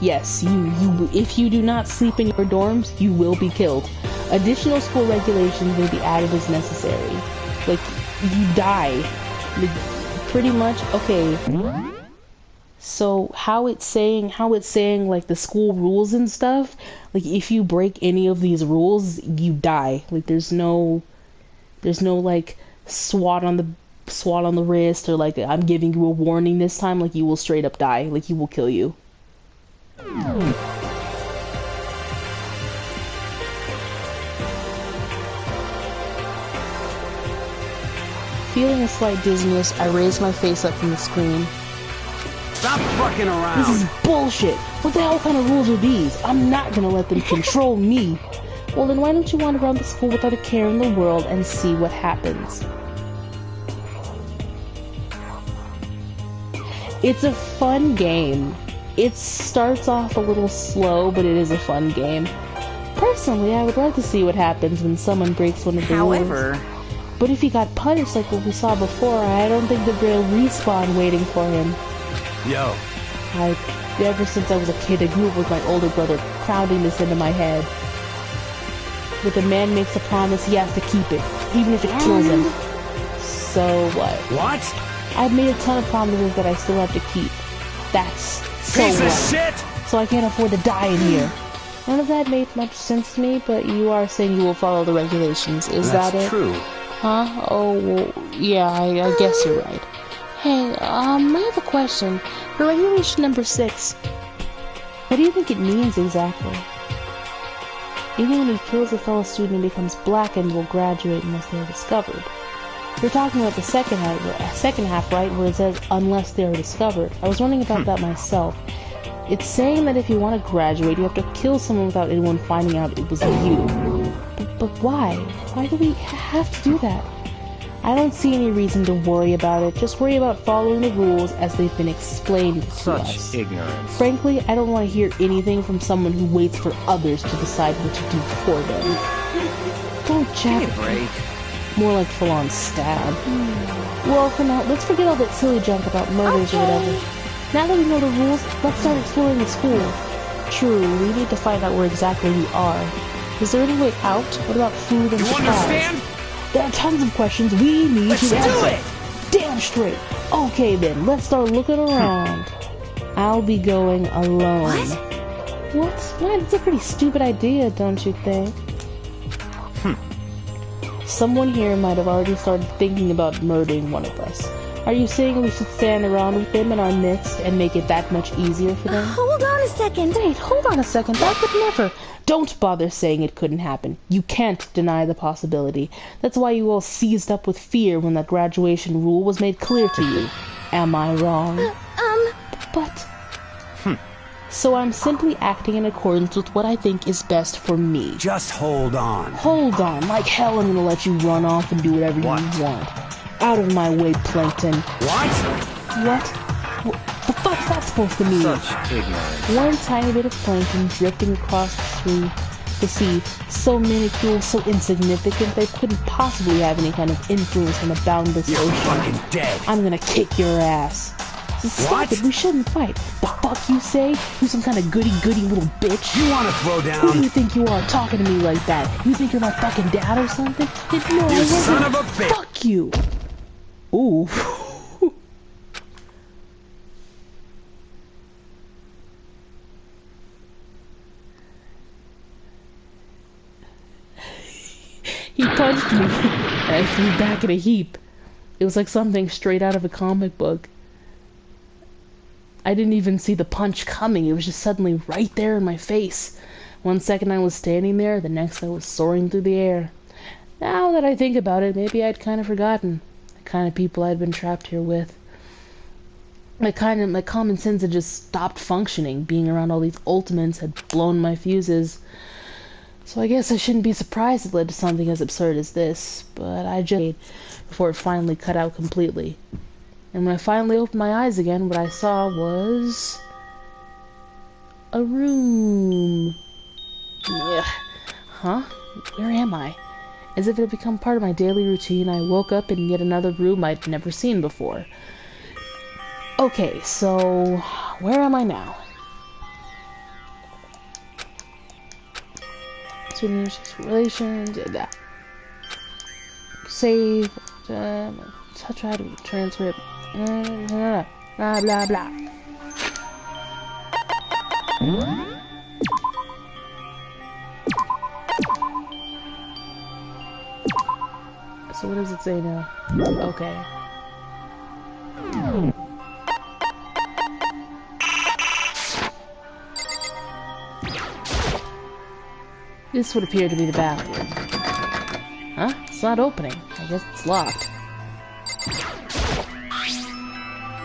Yes, if you do not sleep in your dorms, you will be killed. Additional school regulations may be added as necessary. Like, you die. Like, pretty much, okay. So, how it's saying, like, the school rules and stuff, like, if you break any of these rules, you die. Like, there's no, like, swat on the wrist, or, like, I'm giving you a warning this time, like, you will straight up die. Like, he will kill you. Feeling a slight dizziness, I raised my face up from the screen. Stop fucking around! This is bullshit! What the hell kind of rules are these? I'm not gonna let them control me! Well then why don't you wander around the school without a care in the world and see what happens? It's a fun game. It starts off a little slow, but it is a fun game. Personally, I would like to see what happens when someone breaks one of the rules. But if he got punished like what we saw before, I don't think there'd be a respawn waiting for him. Yo. Ever since I was a kid, I grew up with my older brother crowding this into my head. If a man makes a promise, he has to keep it, even if it kills him. So what? What? I've made a ton of promises that I still have to keep. That's so piece what? Of shit! So I can't afford to die in here. None of that made much sense to me, but you are saying you will follow the regulations. Is that it? That's true. Huh? Oh, well, yeah, I guess you're right. Hey, I have a question. For regulation number 6, what do you think it means exactly? Anyone who kills a fellow student and becomes blackened will graduate unless they are discovered. You're talking about the second half, right, where it says unless they are discovered. I was wondering about that myself. It's saying that if you want to graduate, you have to kill someone without anyone finding out it was you. But why? Why do we have to do that? I don't see any reason to worry about it. Just worry about following the rules as they've been explained to us. Such ignorance. Frankly, I don't want to hear anything from someone who waits for others to decide what to do for them. Don't jab. Give me a break. More like full-on stab. Well, for now, let's forget all that silly junk about murders or whatever. Now that we know the rules, let's start exploring the school. True, we need to find out where exactly we are. Is there any way out? What about food and supplies? You understand? There are tons of questions we need Let's to answer. do it! Damn straight. Okay then, let's start looking around. I'll be going alone. What? Why? That's a pretty stupid idea, don't you think? Someone here might have already started thinking about murdering one of us. Are you saying we should stand around with them in our midst and make it that much easier for them? Hold on a second. Wait, hold on a second. That could never. Don't bother saying it couldn't happen. You can't deny the possibility. That's why you all seized up with fear when that graduation rule was made clear to you. Am I wrong? But... So I'm simply acting in accordance with what I think is best for me. Just hold on. Hold on. Like hell I'm gonna let you run off and do whatever you want. Out of my way, Plankton. What the fuck's that supposed to mean? Such ignorance. One tiny bit of plankton drifting across the sea, so minuscule, so insignificant, they couldn't possibly have any kind of influence on the boundless You're ocean. fucking dead. I'm gonna kick your ass. So stop it, we shouldn't fight. The fuck you say? You some kind of goody-goody little bitch? You want to throw down? Who do you think you are talking to me like that? You think you're my fucking dad or something? No, You son of a bitch! Fuck you! Ooh. He punched me, and I threw back in a heap. It was like something straight out of a comic book. I didn't even see the punch coming. It was just suddenly right there in my face. One second I was standing there, the next I was soaring through the air. Now that I think about it, maybe I'd kind of forgotten the kind of people I'd been trapped here with. My common sense had just stopped functioning. Being around all these ultimates had blown my fuses. So I guess I shouldn't be surprised it led to something as absurd as this, but I just before it finally cut out completely. And when I finally opened my eyes again, what I saw was a room. Ugh. Huh? Where am I? As if it had become part of my daily routine, I woke up in yet another room I'd never seen before. Okay, so where am I now? Relations, that. Save, try to transfer it. Blah, blah, blah. So what does it say now? Okay. This would appear to be the bathroom. Huh? It's not opening. I guess it's locked.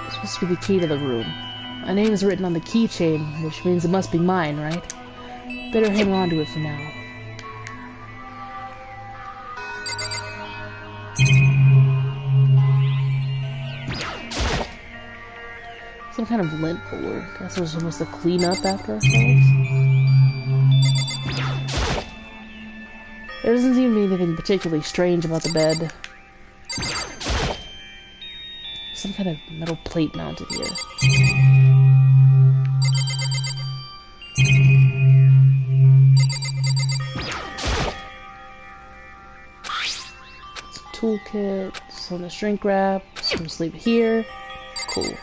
It's supposed to be the key to the room. My name is written on the keychain, which means it must be mine, right? Better hang on to it for now. Some kind of lint board. Guess we're supposed to clean up after ourselves? There doesn't seem to be anything particularly strange about the bed. Some kind of metal plate mounted here. Some toolkit, some shrink wrap, some sleep here. Cool.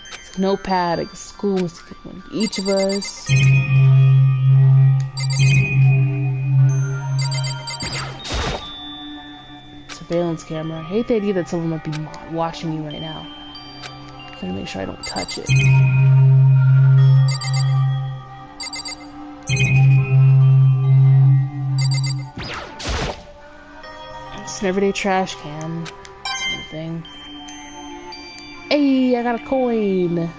It's a notepad, a school must have given each of us. Surveillance camera. I hate the idea that someone might be watching me right now. I'm gonna make sure I don't touch it. It's an everyday trash can. Thing. Hey, I got a coin.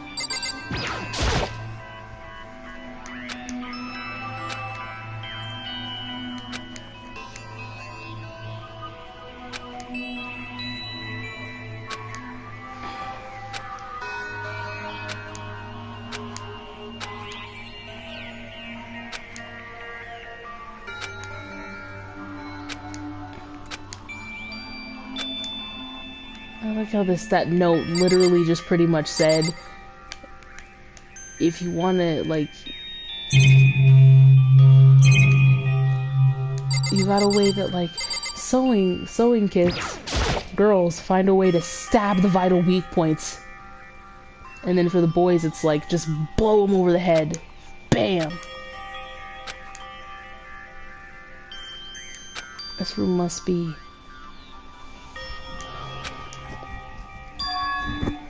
I like how that note literally just pretty much said, if you want to, like, you got a way that, like, sewing kits, girls find a way to stab the vital weak points. And then for the boys, it's like, just blow them over the head. Bam! This room must be...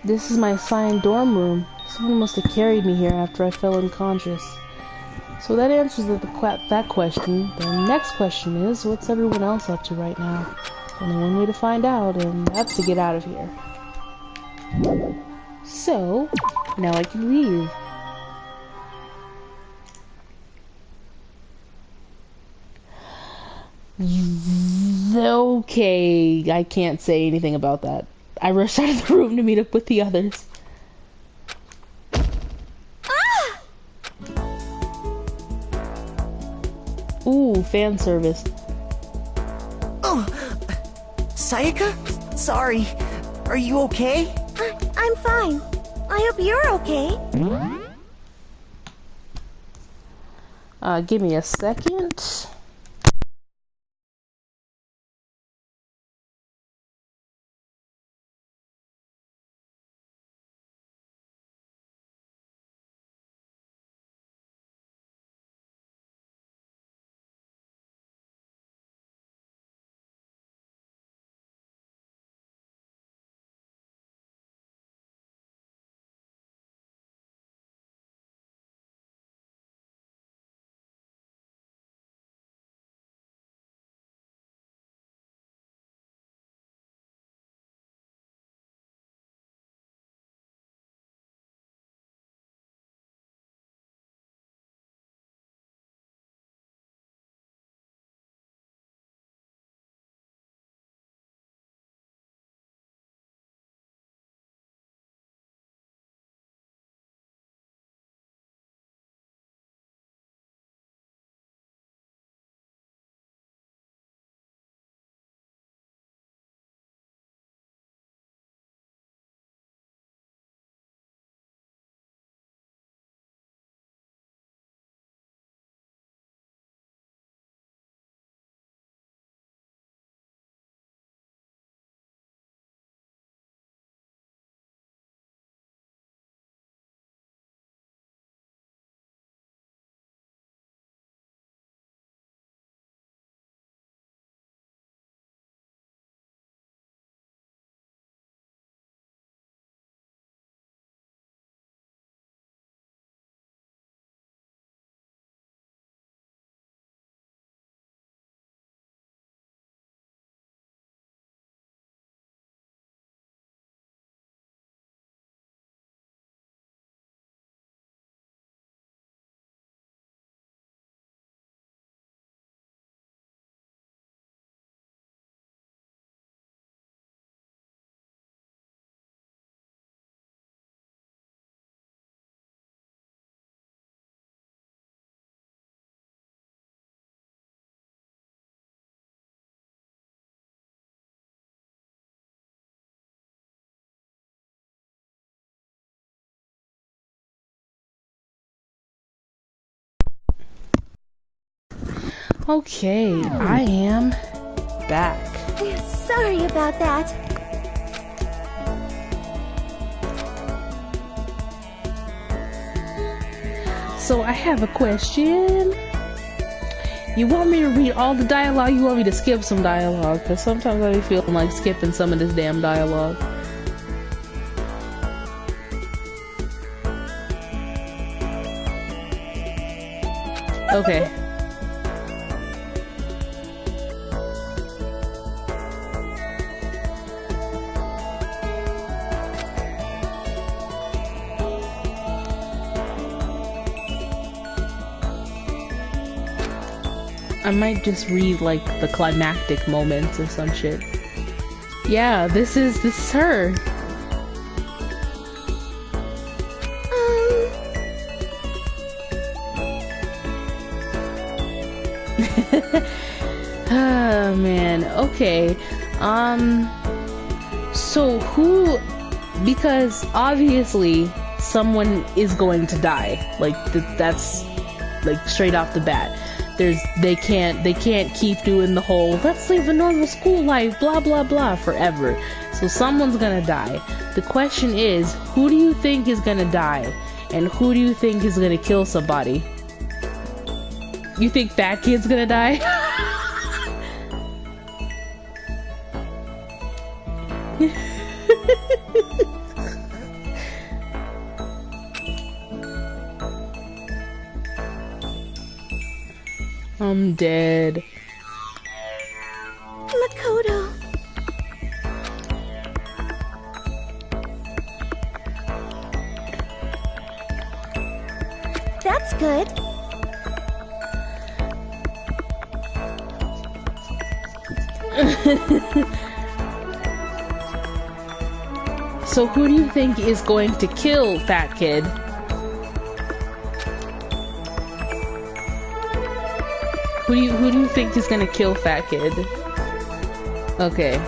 This is my assigned dorm room. Someone must have carried me here after I fell unconscious. So that answers that question. The next question is, what's everyone else up to right now? Only one way to find out, and that's to get out of here. So, now I can leave. Okay, I can't say anything about that. I rushed out of the room to meet up with the others. Ah! Ooh, fan service. Oh, Sayaka? Sorry. Are you okay? I'm fine. I hope you're okay. Give me a second. Okay, I am back. Sorry about that. So I have a question. You want me to read all the dialogue? You want me to skip some dialogue? Because sometimes I be feeling like skipping some of this damn dialogue. Okay. I might just read like the climactic moments or some shit. Yeah, this is her. Oh man, okay. So who... Because obviously someone is going to die. Like, that's like straight off the bat. They can't keep doing the whole let's live a normal school life blah blah blah forever. So someone's gonna die. The question is, who do you think is gonna die? And who do you think is gonna kill somebody? You think Fat Kid's gonna die? I'm dead. Makoto. That's good. So who do you think is going to kill Fat Kid? Who do you think is gonna kill Fat Kid? Okay.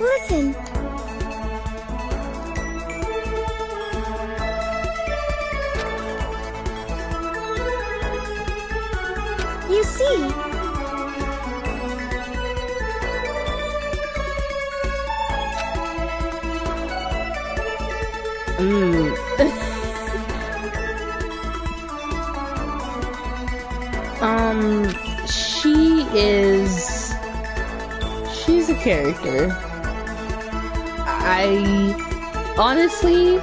Listen. You see... She's a character. Honestly,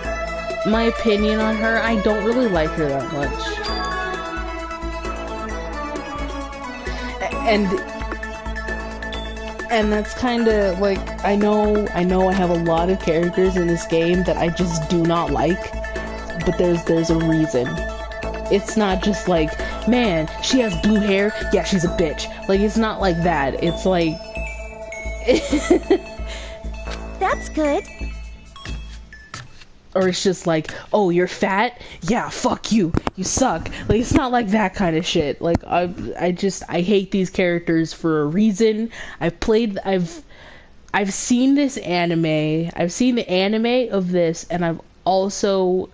my opinion on her, I don't really like her that much. And that's kind of like, I know I have a lot of characters in this game that I just do not like, but there's a reason. It's not just like, man, she has blue hair, yeah, she's a bitch. Like, it's not like that. It's like... That's good. Or it's just like, oh, you're fat? Yeah, fuck you. You suck. Like, it's not like that kind of shit. Like, I hate these characters for a reason. I've seen this anime. I've seen the anime of this, and I've also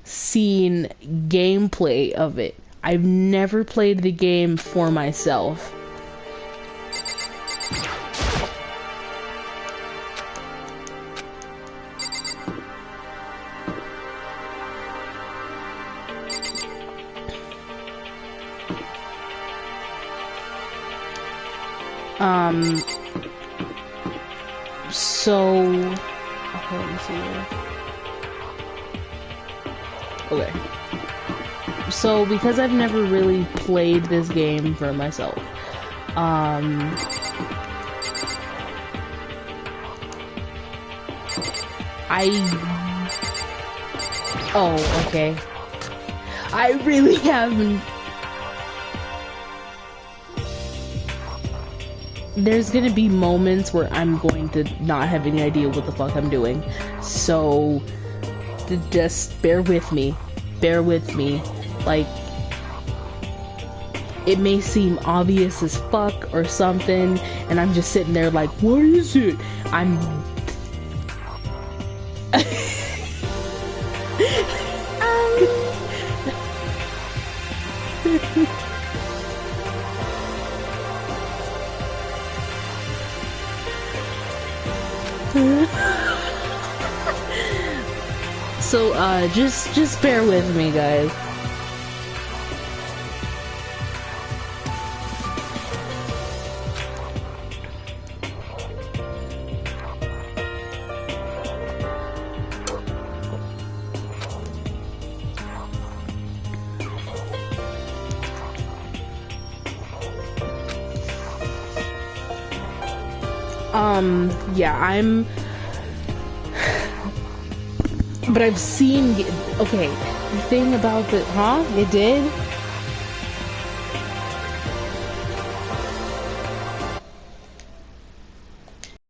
seen gameplay of it. I've never played the game for myself. So, let me see here. Okay. So, because I've never really played this game for myself, oh, okay. I really haven't. There's gonna be moments where I'm going to not have any idea what the fuck I'm doing. So, just bear with me. Bear with me. Like, it may seem obvious as fuck or something, and I'm just sitting there like, what is it? So, just bear with me, guys. Yeah, but I've seen, okay, the thing about the, it did?